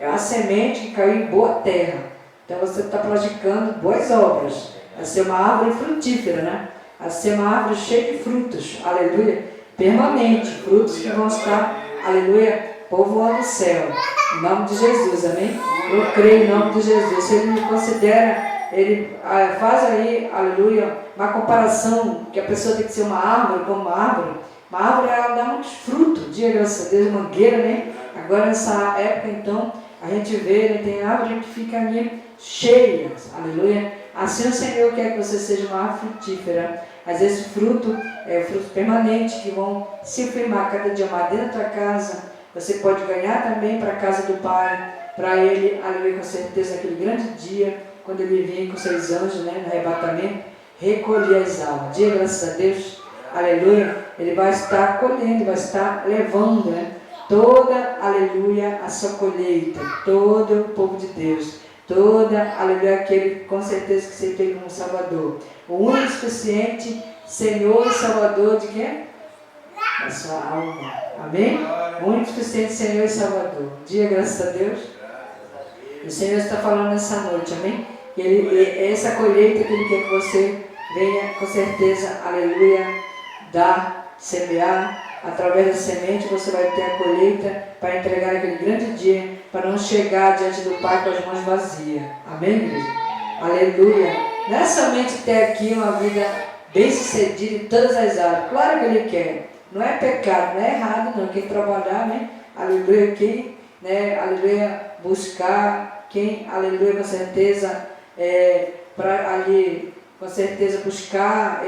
Speaker 3: É uma semente que caiu em boa terra. Então você está praticando boas obras. Vai ser uma árvore frutífera, né? Vai ser uma árvore cheia de frutos. Aleluia. Permanente. Frutos que vão estar, aleluia, povoando o céu. Em nome de Jesus, amém? Eu creio em nome de Jesus. Se ele considera, ele faz aí, aleluia, uma comparação que a pessoa tem que ser uma árvore como uma árvore. Uma árvore, ela dá muitos frutos, diga graças a Deus, mangueira, né? Agora nessa época, então, a gente vê, né, tem árvore que fica ali cheia, aleluia. Assim o Senhor quer que você seja uma árvore frutífera. Às vezes frutos permanentes que vão se firmar cada dia mais dentro da tua casa. Você pode ganhar também para a casa do Pai, para Ele, aleluia, com certeza, naquele grande dia, quando Ele vir com seus anjos, né, no arrebatamento, recolher as almas. Diga graças a Deus. Aleluia, Ele vai estar colhendo, vai estar levando, né, toda, aleluia, a sua colheita, todo o povo de Deus, toda, aleluia, aquele com certeza que você tem como Salvador, o único suficiente Senhor e Salvador de quem? Da sua alma, amém? O único suficiente Senhor e Salvador. Diga graças a Deus. O Senhor está falando nessa noite, amém? Essa colheita que Ele quer que você venha, com certeza, aleluia, dar, semear, através da semente você vai ter a colheita para entregar aquele grande dia, para não chegar diante do Pai com as mãos vazias. Amém, igreja? Aleluia. Não é somente ter aqui uma vida bem sucedida em todas as áreas. Claro que Ele quer. Não é pecado, não é errado, não. Quem trabalhar, né? Aleluia, quem, né? Aleluia, buscar, quem, aleluia, com certeza, para ali, com certeza, buscar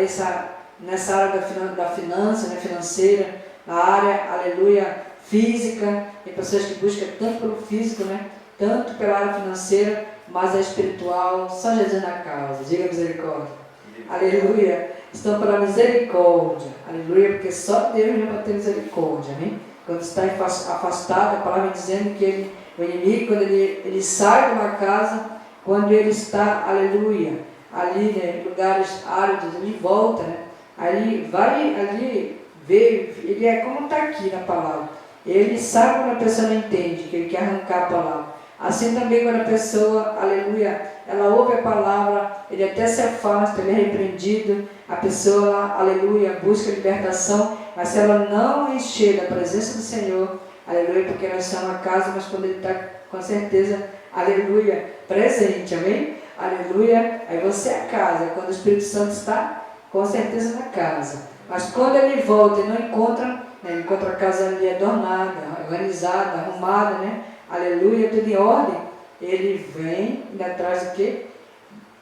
Speaker 3: nessa área da finança, né, financeira, na área, aleluia, física. Tem pessoas que buscam tanto pelo físico, né, tanto pela área financeira, mas a espiritual, só Jesus na causa. Diga misericórdia. Aleluia. Estão pela misericórdia. Aleluia, porque só Deus já vai ter misericórdia, amém? Quando está afastado, a palavra dizendo que o inimigo, quando ele sai de uma casa, quando ele está, aleluia, ali, né, em lugares áridos, ele volta, né? Aí vai ali ver, ele é como está aqui na palavra. Ele sabe quando a pessoa não entende, que ele quer arrancar a palavra. Assim também quando a pessoa, aleluia, ela ouve a palavra, ele até se afasta, ele é repreendido, a pessoa, aleluia, busca libertação, mas se ela não encher da presença do Senhor, aleluia, porque nós somos a casa, mas quando Ele está com certeza, aleluia, presente, amém? Aleluia, aí você é a casa, quando o Espírito Santo está com certeza na casa, mas quando ele volta e não encontra, né, ele encontra a casa ali adornada, organizada, arrumada, né? Aleluia, tudo em ordem, ele vem e atrás do quê?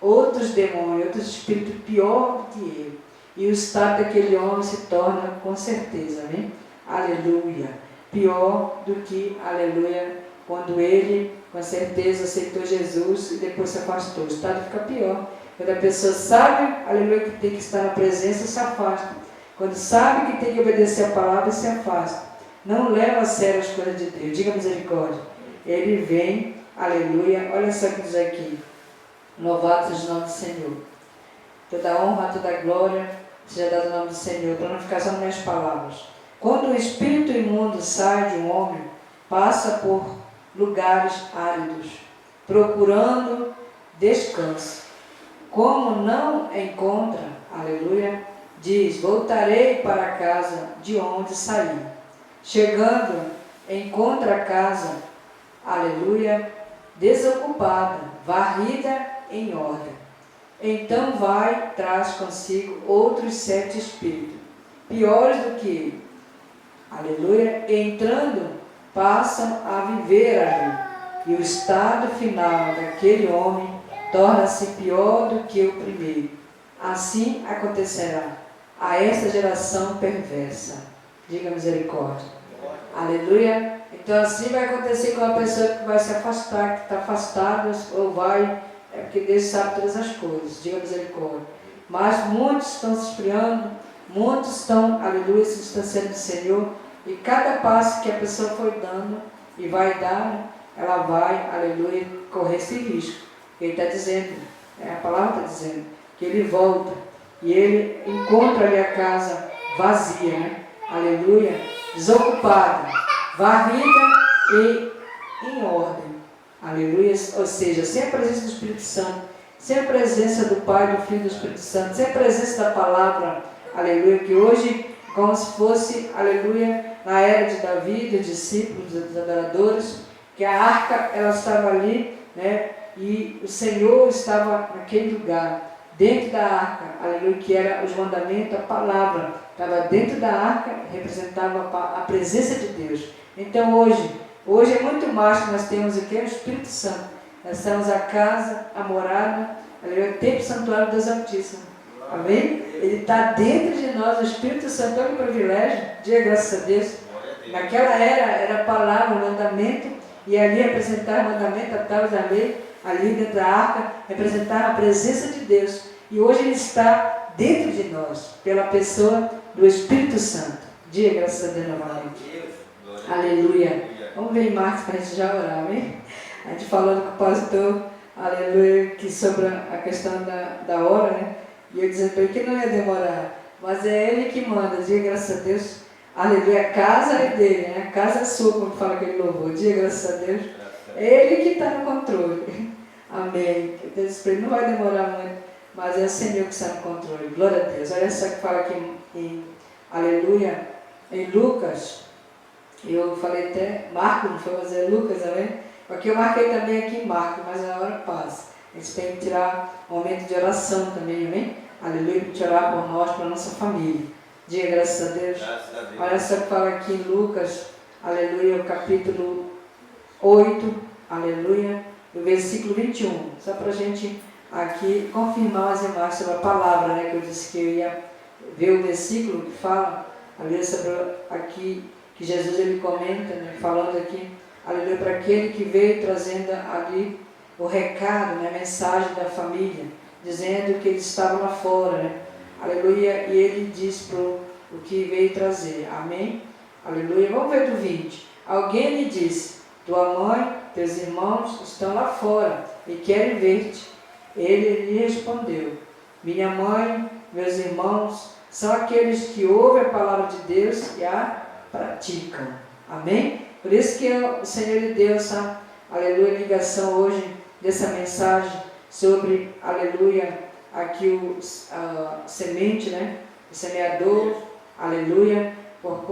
Speaker 3: Outros demônios, outros espíritos pior do que ele. E o estado daquele homem se torna com certeza, amém? Aleluia. Pior do que, aleluia, quando ele, com certeza, aceitou Jesus e depois se afastou. O estado fica pior. Quando a pessoa sabe, aleluia, que tem que estar na presença, se afasta. Quando sabe que tem que obedecer a palavra, se afasta. Não leva a sério as coisas de Deus. Diga misericórdia. Ele vem aleluia. Olha só o que diz aqui, louvado seja o nome do Senhor. Toda honra, toda glória seja dada ao nome do Senhor, para não ficar só nas minhas palavras. Quando o espírito imundo sai de um homem, passa por lugares áridos, procurando descanso. Como não encontra, aleluia, diz, voltarei para a casa de onde saí. Chegando, encontra a casa, aleluia, desocupada, varrida em ordem. Então vai, traz consigo outros 7 espíritos, piores do que ele. Aleluia. Entrando, passam a viver ali. E o estado final daquele homem torna-se pior do que o primeiro. Assim acontecerá a esta geração perversa. Diga misericórdia. Aleluia. Então assim vai acontecer com a pessoa que vai se afastar, que está afastada, ou vai, porque Deus sabe todas as coisas. Diga misericórdia. Mas muitos estão se esfriando, muitos estão, aleluia, se distanciando do Senhor. E cada passo que a pessoa foi dando e vai dar, ela vai, aleluia, correr esse risco. Ele está dizendo, a palavra está dizendo, que ele volta e ele encontra ali a casa vazia, né? Aleluia, desocupada, varrida e em ordem. Aleluia, ou seja, sem a presença do Espírito Santo, sem a presença do Pai, do Filho e do Espírito Santo, sem a presença da palavra, aleluia, que hoje, como se fosse, aleluia, na era de Davi, dos discípulos, dos adoradores, que a arca, ela estava ali, né? E o Senhor estava naquele lugar, dentro da arca, aleluia, que era os mandamentos, a palavra, estava dentro da arca, representava a presença de Deus. Então hoje é muito mais que nós temos aqui, é o Espírito Santo. Nós temos a casa, a morada, aleluia, o templo santuário do Deus Altíssimo. Amém? Ele está dentro de nós, o Espírito Santo, olha o privilégio, diga graças a Deus. Naquela era a palavra, o mandamento, e ali representava o mandamento, a tábua da lei, ali dentro da arca, representava a presença de Deus. E hoje ele está dentro de nós, pela pessoa do Espírito Santo. Diga graças a Deus novamente. Aleluia. Vamos ver em Marcos para a gente já orar, amém? A gente falando com o pastor, aleluia, que sobre a questão da hora, né? E eu dizendo para ele que não ia demorar, mas é ele que manda, diga graças a Deus. Aleluia, a casa é dele, né? A casa é sua, como fala aquele louvor, diga graças a Deus. É ele que está no controle. Amém. Eu disse para ele, não vai demorar muito, mas é o Senhor que está no controle. Glória a Deus. Olha só que fala aqui aleluia, em Lucas. Eu falei até, Marcos, não foi fazer Lucas, amém? Porque eu marquei também aqui em Marcos, mas a hora passa. A gente tem que tirar um momento de oração também, amém? Aleluia, para te orar por nós, para a nossa família. Diga graças a Deus.
Speaker 4: Graças a Deus.
Speaker 3: Olha só que fala aqui em Lucas, aleluia, o capítulo 8, aleluia, o versículo 21. Só para a gente aqui confirmar as imagens sobre a palavra, né? Que eu disse que eu ia ver o versículo que fala, aleluia, sobre aqui, que Jesus ele comenta, né? Falando aqui, aleluia, para aquele que veio trazendo ali o recado, né? A mensagem da família, dizendo que eles estavam lá fora, né? Aleluia, e ele diz para o que veio trazer, amém? Aleluia, vamos ver do 20. Alguém lhe disse, tua mãe, teus irmãos estão lá fora e querem ver-te. Ele lhe respondeu, minha mãe, meus irmãos, são aqueles que ouvem a palavra de Deus e a praticam, amém? Por isso que o Senhor lhe deu essa, aleluia, ligação hoje dessa mensagem sobre, aleluia, aqui a semente, né? O semeador, aleluia,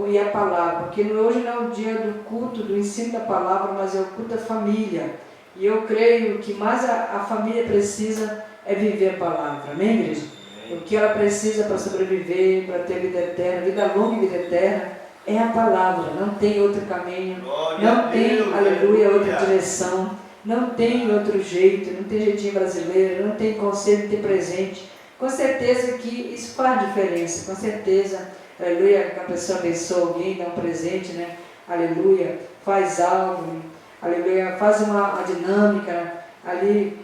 Speaker 3: e a palavra, porque hoje não é o dia do culto, do ensino da palavra, mas é o culto da família. E eu creio que mais a família precisa é viver a palavra, amém, igreja? O que ela precisa para sobreviver, para ter vida eterna, vida longa e vida eterna, é a palavra, não tem outro caminho, não tem, aleluia, outra direção. Não tem outro jeito, não tem jeitinho brasileiro, não tem conselho, não tem presente. Com certeza que isso faz diferença, com certeza, aleluia, que a pessoa abençoa alguém, dá um presente, né? Aleluia, faz algo, aleluia, faz uma dinâmica, ali,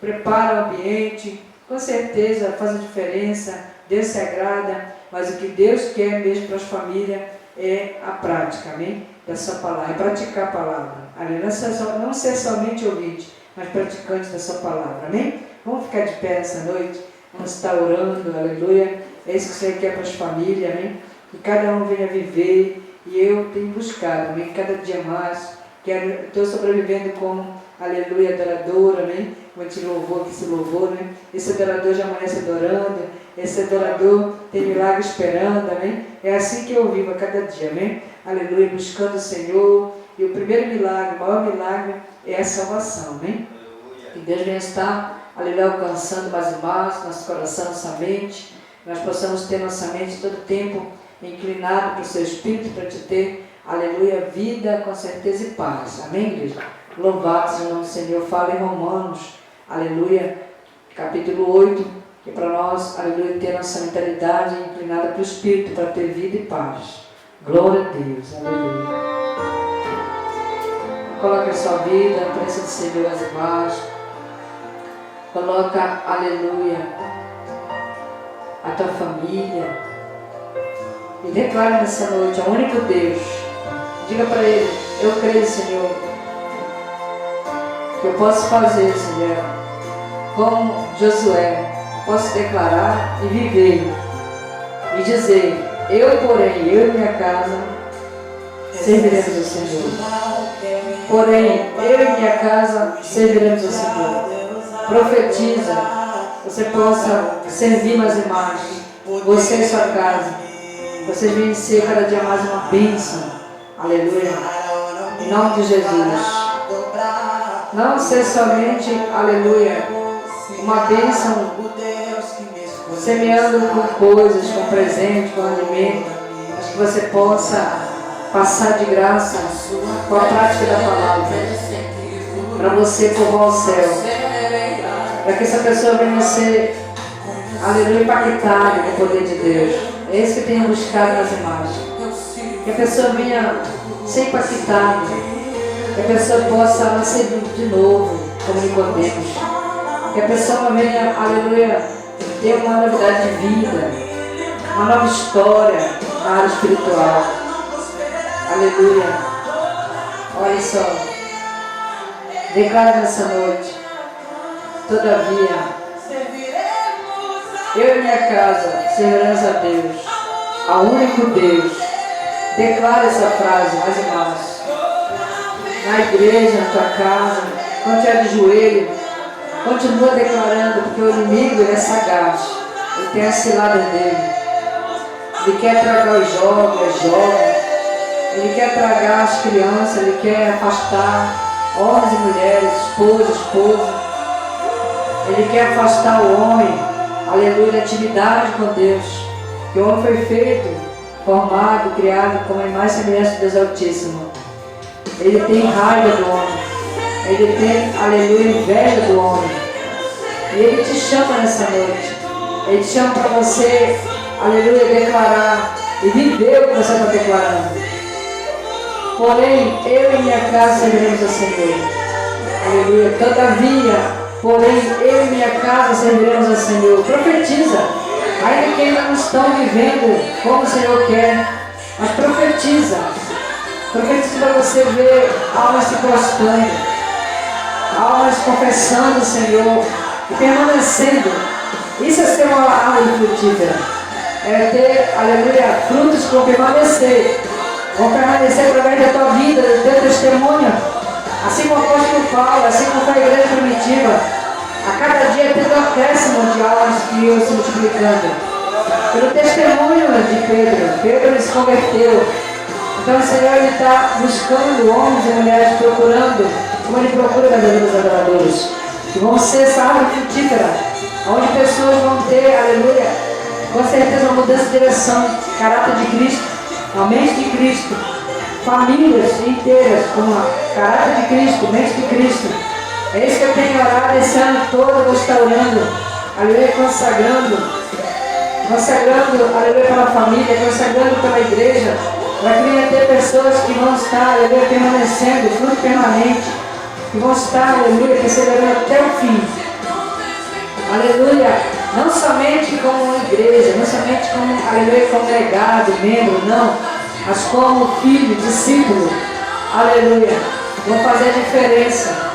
Speaker 3: prepara o ambiente, com certeza faz a diferença, Deus se agrada, mas o que Deus quer mesmo para as famílias é a prática, amém? Dessa palavra, é praticar a palavra. Aleluia. Não ser somente ouvinte, mas praticante dessa palavra, amém? Vamos ficar de pé nessa noite, vamos estar orando, aleluia. É isso que o Senhor quer para as famílias, amém? Que cada um venha viver, e eu tenho buscado, amém? Cada dia mais, estou sobrevivendo como, aleluia, adorador, amém? Como te louvou, que se louvou, né? Esse adorador já amanhece adorando, esse adorador tem milagre esperando, amém? É assim que eu vivo a cada dia, amém? Aleluia, buscando o Senhor, e o primeiro milagre, o maior milagre é a salvação, amém? Que Deus venha estar, aleluia, alcançando mais e mais nosso coração, nossa mente, nós possamos ter nossa mente todo o tempo inclinada para o seu Espírito, para te ter, aleluia, vida com certeza e paz, amém, igreja? Louvado seja o nome do Senhor. Fala em Romanos, aleluia, capítulo 8, que para nós, aleluia, ter nossa mentalidade inclinada para o Espírito, para ter vida e paz. Glória a Deus, aleluia. Coloca a sua vida, a presença do Senhor as imagens. Coloca, aleluia, a tua família. E declara nessa noite ao único Deus. Diga para Ele, eu creio, Senhor, que eu posso fazer, Senhor, como Josué, posso declarar e viver, e dizer, eu porém, eu e minha casa, serviremos ao Senhor. Porém, eu e minha casa, serviremos ao Senhor. Profetiza, você possa servir mais e mais, você e sua casa, vocês venham ser cada dia mais uma bênção, aleluia, em nome de Jesus. Não ser somente, aleluia, uma bênção, semeando com coisas, com presente, com alimento, mas que você possa passar de graça com a prática da palavra, para você povoar o céu, para que essa pessoa venha ser, aleluia, impactada com o poder de Deus. É isso que tenho buscado nas imagens, que a pessoa venha ser impactada, que a pessoa possa nascer de novo, como Nicodemos. Que a pessoa venha, aleluia, ter uma novidade de vida, uma nova história na área espiritual. Aleluia. Olha só. Declara nessa noite. Todavia, eu e minha casa serviremos a Deus, ao único Deus. Declara essa frase mais e mais. Na igreja, na tua casa, quando estiver de joelho, continua declarando, porque o inimigo ele é sagaz, ele tem as ciladas dele. Ele quer tragar os jovens, ele quer tragar as crianças, ele quer afastar homens e mulheres, esposa. Ele quer afastar o homem, aleluia, da intimidade com Deus. Que o homem foi feito, formado, criado como a imagem e semelhança de Deus Altíssimo. Ele tem raiva do homem. Ele tem, aleluia, inveja do homem. E Ele te chama nessa noite. Ele te chama para você, aleluia, declarar e viver o que você está declarando. Porém, eu e minha casa serviremos ao Senhor. Aleluia. Todavia, porém, eu e minha casa serviremos ao Senhor. Profetiza. Ainda que ainda não estão vivendo como o Senhor quer, mas profetiza. Profetiza para você ver almas se prostrando, almas confessando o Senhor e permanecendo. Isso é ser uma árvore frutífera. É ter, aleluia, frutos que vão permanecer. Vão permanecer através da tua vida, do teu testemunho. Assim como o apóstolo Paulo, assim como foi a igreja primitiva. A cada dia tendo um acréscimo de almas que iam se multiplicando. Pelo testemunho de Pedro. Pedro se converteu. Então o Senhor está buscando homens e mulheres, procurando, como Ele procura verdadeiros adoradores. Que vão ser essa árvore frutífera, onde pessoas vão ter, aleluia, com certeza uma mudança de direção, caráter de Cristo, a mente de Cristo, famílias inteiras com o caráter de Cristo, mente de Cristo. É isso que eu tenho orado esse ano todo, eu vou estar orando, aleluia, consagrando, aleluia, pela família, consagrando pela igreja, para que venha ter pessoas que vão estar, aleluia, permanecendo, fruto permanente, que vão estar, aleluia, perseverando até o fim. Aleluia, não somente como igreja, não somente como, aleluia, como legado, membro, não, mas como filho, discípulo, aleluia, vão fazer a diferença.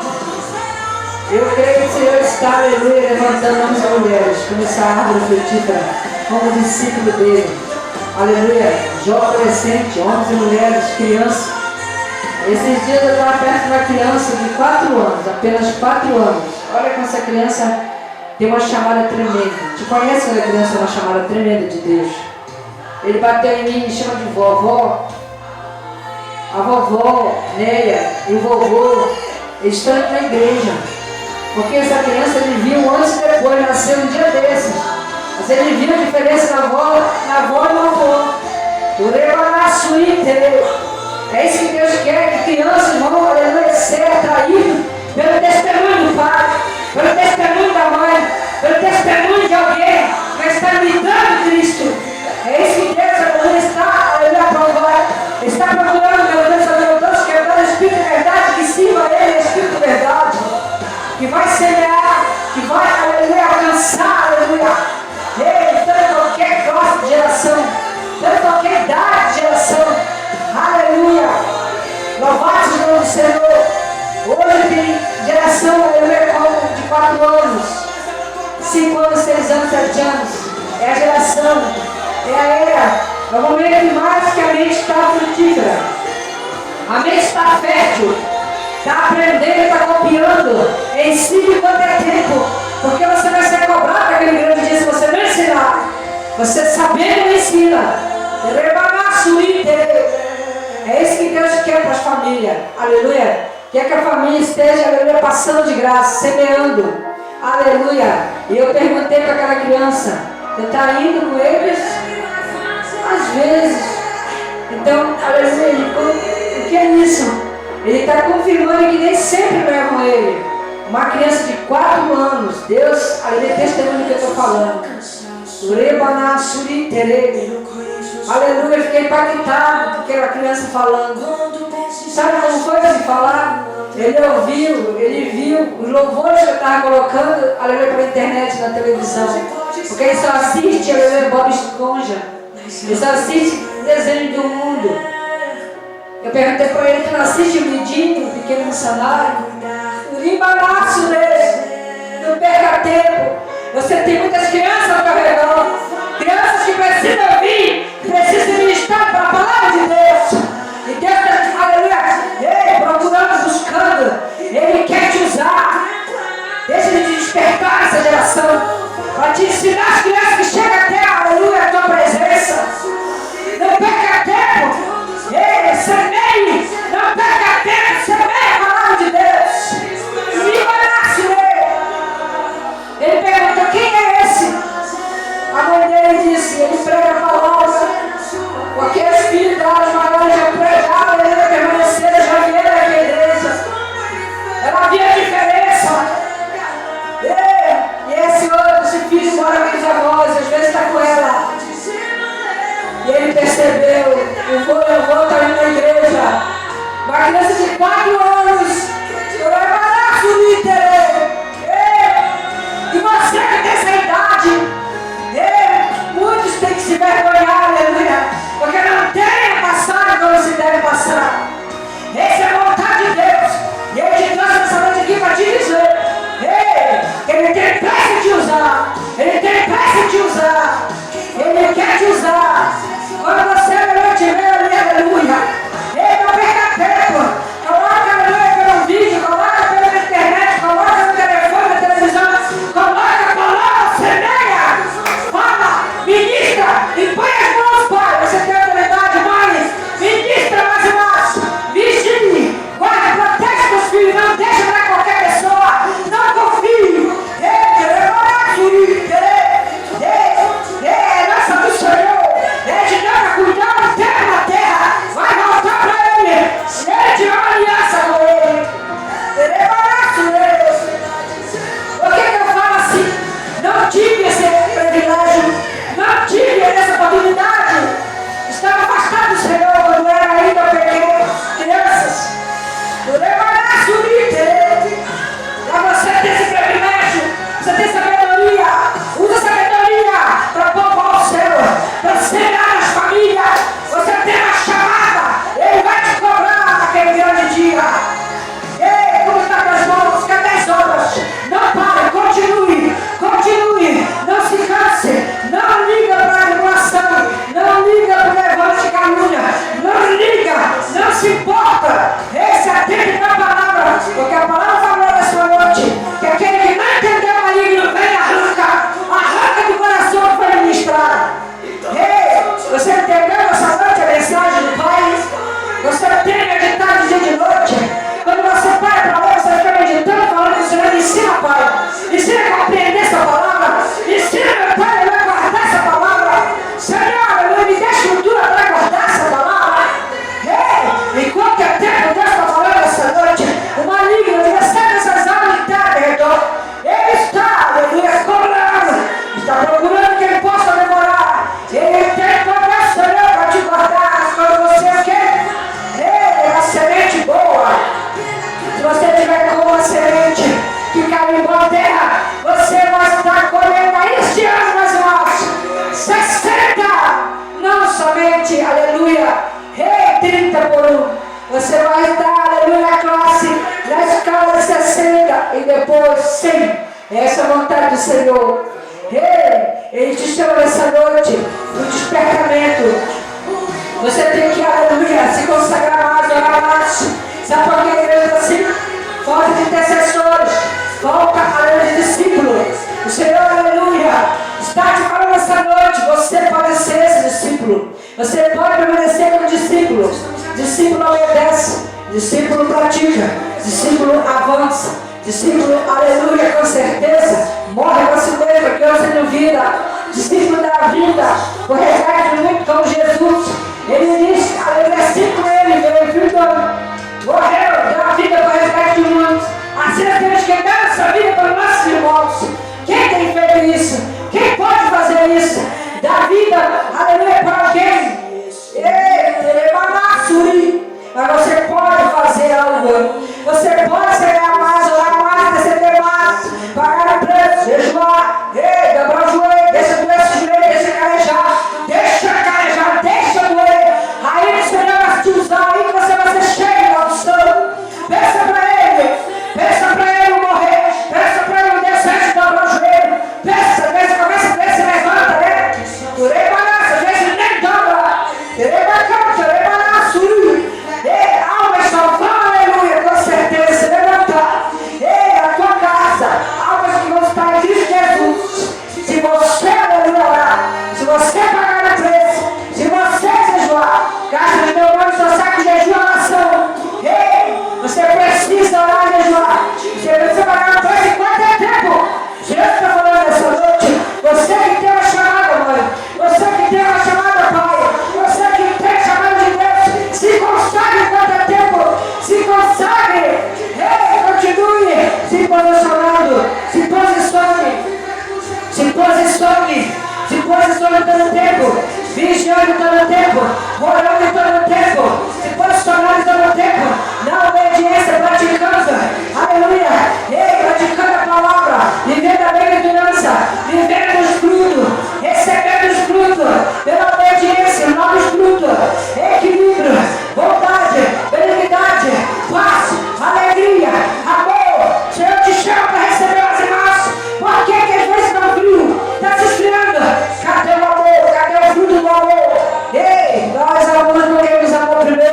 Speaker 3: Eu creio que o Senhor está, aleluia, levantando homens e mulheres, como essa árvore frutífera, como discípulo dele, aleluia, jovem adolescente, homens e mulheres, crianças. Esses dias eu estava perto de uma criança de 4 anos, apenas 4 anos. Olha como essa criança tem uma chamada tremenda. Te conhece quando a criança tem uma chamada tremenda de Deus? Ele bateu em mim e me chama de vovó. A vovó, Neia, e o vovô, eles estão indo na igreja. Porque essa criança ele viu antes e depois, nasceu um dia desses. Mas ele viu a diferença na avó e no avô. É isso que Deus quer, que criança, irmão, aleluia, ser atraído pelo testemunho do pai, pelo testemunho da mãe, pelo testemunho de alguém que está imitando Cristo. É isso que Deus, aleluia, está, aleluia, aprovando. Está procurando, meu Deus, aleluia, Deus, que é o Espírito de verdade, que sirva a Ele, Espírito de verdade, que vai semear, que vai, aleluia, alcançar, aleluia, Ele, tanto qualquer classe de geração, tanto qualquer idade de geração, aleluia, louvado seja o nome do Senhor. Hoje tem geração, aleluia, como de 4 anos, 5 anos, 6 anos, 7 anos, é a geração, é a era, é o momento mais que a mente está frutífera, a mente está fértil, está aprendendo, está copiando, ensine quanto é tempo, porque você vai ser cobrado naquele grande dia se você não ensinar, você sabendo ensina, é isso que Deus quer para as famílias, aleluia, quer que a família esteja, aleluia, passando de graça, semeando, aleluia, e eu perguntei para aquela criança, você está indo com eles? Às vezes. Então, aleluia, o que é isso? Ele está confirmando que nem sempre levam ele. Uma criança de 4 anos, Deus, aleluia, testemunho que eu estou falando. Aleluia, eu fiquei impactado com aquela criança falando. Sabe como foi de falar? Ele viu os louvores que eu estava colocando, aleluia, pela internet, na televisão. Porque ele só assiste, aleluia, Bob Esponja. Ele só assiste desenho do mundo. Eu perguntei para ele, tu não assiste o Midinho, o Pequeno Missionário? Embaraço dele, não perca tempo. Você tem muitas crianças ao teu redor, crianças que precisam ouvir, precisam ser ministradas pela palavra de Deus. E Deus está, aleluia, procurando, buscando. Ele quer te usar. Deixa ele te despertar essa geração, para te ensinar as crianças que chegam até, aleluia, a tua presença. Não perca tempo. Semeie, não perca tempo, semeie a palavra de Deus. Ele perguntou, quem é esse? A mãe dele disse, ele prega a quanto é tempo Deus está falando essa noite, o maligno devia sair dessas almas que está ao redor. Ele está, aleluia, colando, está procurando que ele possa demorar. Ele tem toda a semente para te guardar, quando você quer. Ele é uma semente boa. Se você tiver com uma semente que caiu em boa terra, você vai estar colhendo ainda este ano, meus irmãos, 60, não somente, aleluia, 30 por 1. Você vai estar, aleluia, na classe, na escala de 60 e depois 100. Essa é a vontade do Senhor. Ele te chama nessa noite do despertamento. Você tem que, aleluia, se consagrar mais, orar mais. Sabe por que a igreja assim? Falta de intercessores, falta, aleluia, de discípulos. O Senhor, aleluia, está te falando essa noite. Você pode ser esse discípulo. Você pode permanecer como discípulo. Discípulo obedece, discípulo pratica, discípulo avança, discípulo, aleluia, com certeza, morre com si mesmo, que hoje tem vida. Discípulo da vida, o resgate muito como Jesus. Ele diz, aleluia, assim como ele veio, filho do homem, morreu, deu a vida para o resgate de muitos. Assim nós temos que dar essa vida para os nossos irmãos. Quem tem feito isso? Quem pode fazer isso? Dar vida, aleluia, para alguém. Mas você pode fazer algo. Você pode chegar mais, orar mais, receber mais, pagar o preço, jejuar, dobrar o joelho, deixa doer esse joelho, deixa carejar, deixa doer. Aí o Senhor vai te usar, aí você vai ser cheio da unção. Peça para ele morrer, peça para ele descer, dobrar o joelho, peça, às vezes começa a ver se levanta, né? Às vezes nem dobra, almas salvar, aleluia, com certeza, se levantar. A tua casa, almas que vão estar em Cristo Jesus. Se você, aleluia, orar, se você pagar o preço, se você jejuar, casa de meu nome só sabe jejum a nação. Você precisa orar e jejuar. Você precisa pagar o preço enquanto é tempo. Jesus está falando essa noite. Você que tem uma chamada, mãe. Você que tem uma chamada, pai. Você que tem chamada de Deus. Se consagre enquanto é tempo. Se consagre. Continue se posicionando. Se posicione. Se posicione. Se posicione todo tempo. Vigiando todo tempo. Orando todo tempo. Se posicionando todo tempo. Na obediência, praticando. Aleluia. Praticando a palavra. Vivendo a bem-aventurança. Vivendo os frutos. Recebendo os frutos. Pela obediência, novos frutos. Equilíbrio. Bondade. Benignidade. Paz. Alegria. Amor. O Senhor te chama para receber as irmãs. Por que às vezes está frio? Está se esfriando? Cadê o amor? Cadê o fruto do amor? Nós amamos porque nos amou primeiro.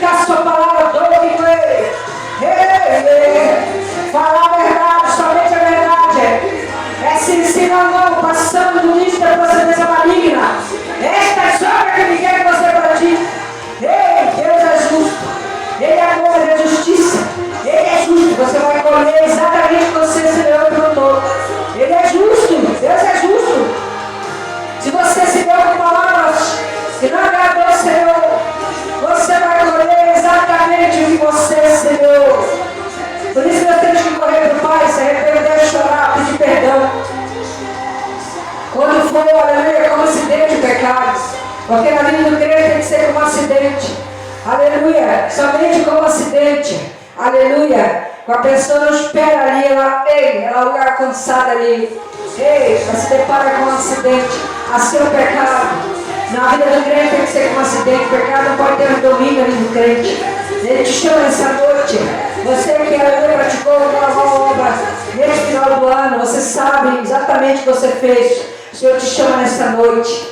Speaker 3: praticar a sua palavra todo com ele. Falar a verdade, somente a verdade. É se ensinar não, passando do limite da procedência maligna. Esta obras que Ele quer que você pratique. Ei, Deus é justo. Ele é amor, Ele é justiça. Ele é justo. Você vai colher exatamente o que você semeou e plantou. Ele é justo. Deus é justo. Se você se deu com palavras que não agradou o Senhor, você vai colher exatamente o que você semeou. Por isso nós temos que correr para o Pai, se arrepender, chorar, pedir perdão. Quando for, aleluia, como acidente de pecados. Porque na vida do crente tem que ser como acidente. Aleluia, somente como acidente. Aleluia. Com a pessoa não espera ali, ela lugar cansada ali. Ei, ela se depara com um acidente. Assim é o pecado. Na vida do crente tem que ser como um acidente. O pecado não pode ter um domínio na vida do crente. Ele te chama nessa noite. Você que praticou uma boa obra neste final do ano, você sabe exatamente o que você fez. O Senhor te chama nessa noite.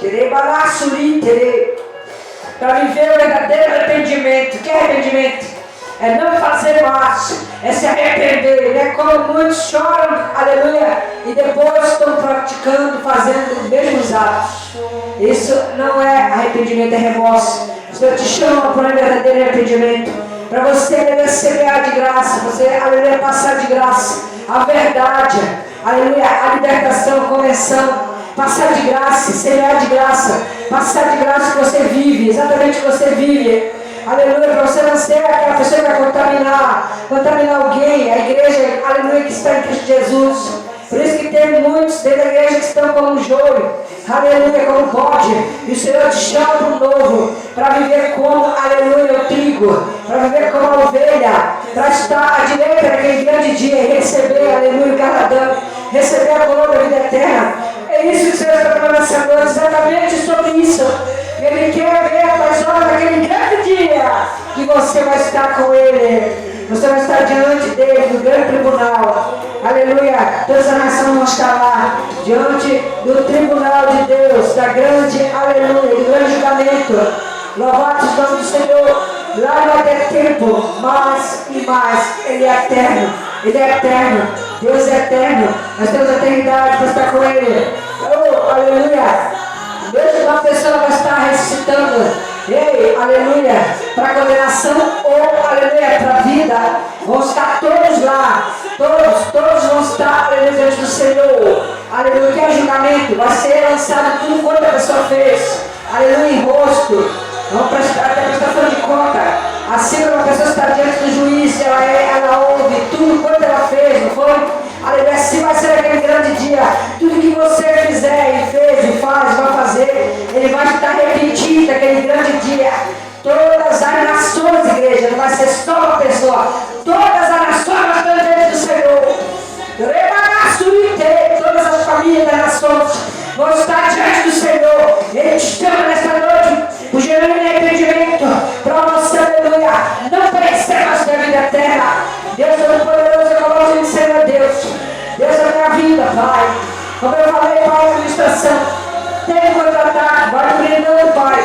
Speaker 3: Para viver o verdadeiro arrependimento. O que é arrependimento? É não fazer mais, é se arrepender, né? Como muitos choram, aleluia, e depois estão praticando, fazendo os mesmos atos. Isso não é arrependimento, é remorso. O Senhor te chama para um verdadeiro arrependimento, para você receber de graça, você, aleluia, passar de graça a verdade, aleluia, a libertação, a convenção, passar de graça, semear de graça, passar de graça que você vive, exatamente o que você vive. Aleluia, para você não ser aquela pessoa que vai contaminar alguém, a igreja, aleluia, que está em Cristo Jesus. Por isso que tem muitos dentro da igreja que estão como um joio, aleluia, como bode. E o Senhor te chama para o novo, para viver como, aleluia, o trigo, para viver como a ovelha, para estar à direita naquele grande dia e receber, aleluia, o galardão, receber a coroa da vida eterna. É isso que o Senhor está falando essa noite, exatamente sobre isso. Ele quer ver as horas daquele grande dia que você vai estar com Ele. Você vai estar diante dele, no grande tribunal. Aleluia. Toda a nação vai estar lá, diante do tribunal de Deus, da grande, aleluia, do grande julgamento. Louvado seja o nome do Senhor. Lá não vai ter tempo, mais e mais. Ele é eterno. Ele é eterno. Deus é eterno. Nós temos a eternidade para estar com Ele. Oh, aleluia. Mesmo uma pessoa vai estar ressuscitando, ei, aleluia, para condenação ou, aleluia, para a vida, vão estar todos lá, todos vão estar, aleluia, diante do Senhor, aleluia, que é julgamento, vai ser lançado tudo quanto a pessoa fez, aleluia, em rosto, vão prestar até prestação de conta, assim como a pessoa está diante do juiz, ela ouve tudo quanto ela fez, não foi? Aleluia, assim vai ser aquele grande dia. Tudo que você fizer e fez e faz, vai fazer, ele vai estar repetindo aquele grande dia. Todas as nações, igreja, não vai ser só uma pessoa. Todas as nações estão diante do Senhor. Todas as famílias das nações vão estar diante do Senhor. Ele te chama nesta noite, o genuíno arrependimento, para você, aleluia, não perecer mais da vida eterna. Deus Todo-Poderoso, eu coloco em cima a Deus. Deus é a minha vida, Pai. Como eu falei, Pai, a administração tem contra-ataque, vai me brindando, Pai.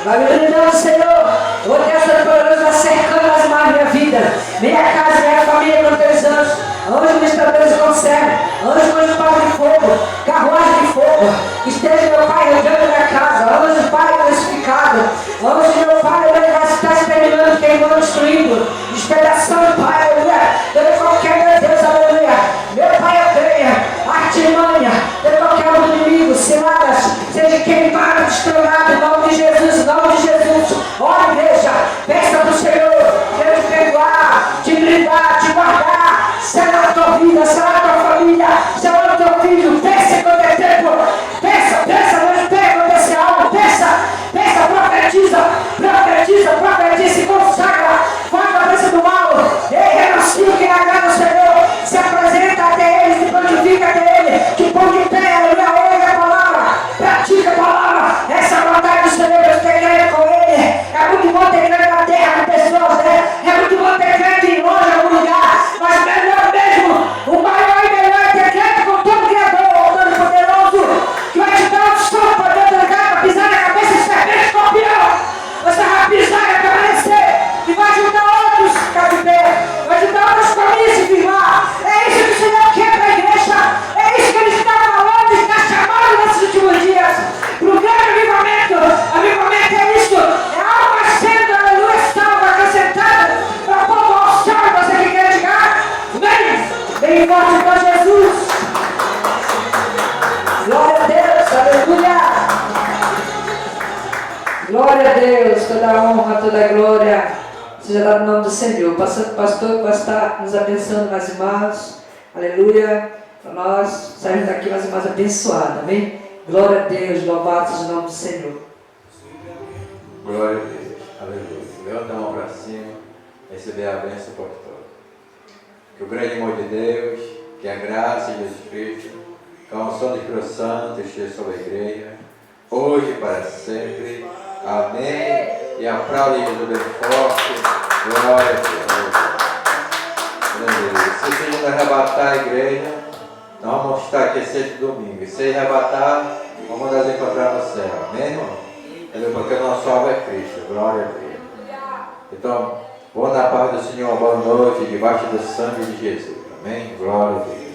Speaker 3: Vai me brindando, Senhor. O Deus Todo-Poderoso vai cercando as margens da minha vida. Minha casa, minha família, com 3 anos. Anjo ministradores do conselho, anjo com espada de fogo, carruagem de fogo, que esteja meu Pai rodeando minha casa, anjo Pai crucificado, anjo meu Pai vai estar exterminando, queimando, destruindo, despedaçando, Pai, aleluia, de qualquer, meu Deus, aleluia, meu Pai, eu creio, artimanha, de qualquer um inimigo, ciladas, seja queimado, destronado, em nome de Jesus, em nome de Jesus. Ó igreja, peça para o Senhor, Deus te perdoar, te brindar, te guardar. Será a tua vida, será a tua família, será o teu filho. Pensa quando é tempo. Pensa, não espera acontecer algo. Profetiza, se consagra, vai a cabeça do mal. Ei, renuncia o que não agrada ao Senhor. Se apresenta até Ele, se purifica até Ele. Que põe de pé, aleluia, ouve a palavra, pratica a palavra, toda a glória seja dada no nome do Senhor. Pastor que vai estar nos abençoando nas irmãs. Aleluia. Para nós sairmos daqui umas irmãs abençoadas. Amém? Glória a Deus. Louvado seja o nome do Senhor.
Speaker 1: Glória a Deus. Aleluia. Levanta a mão para cima. Receber a bênção por todos. Que o grande amor de Deus, que a graça de Jesus Cristo, que a unção do Espírito Santo esteja sobre a igreja, hoje e para sempre. Amém. E aplaude Jesus bem forte. Glória a Deus. Se o Senhor nos arrebatar a igreja, nós vamos estar aqui sexto domingo. E se arrebatar, vamos nos encontrar no céu. Amém, irmão? Porque o nosso alvo é Cristo. Glória a Deus. Então, vou na paz do Senhor. Boa noite, debaixo do sangue de Jesus. Amém? Glória a Deus.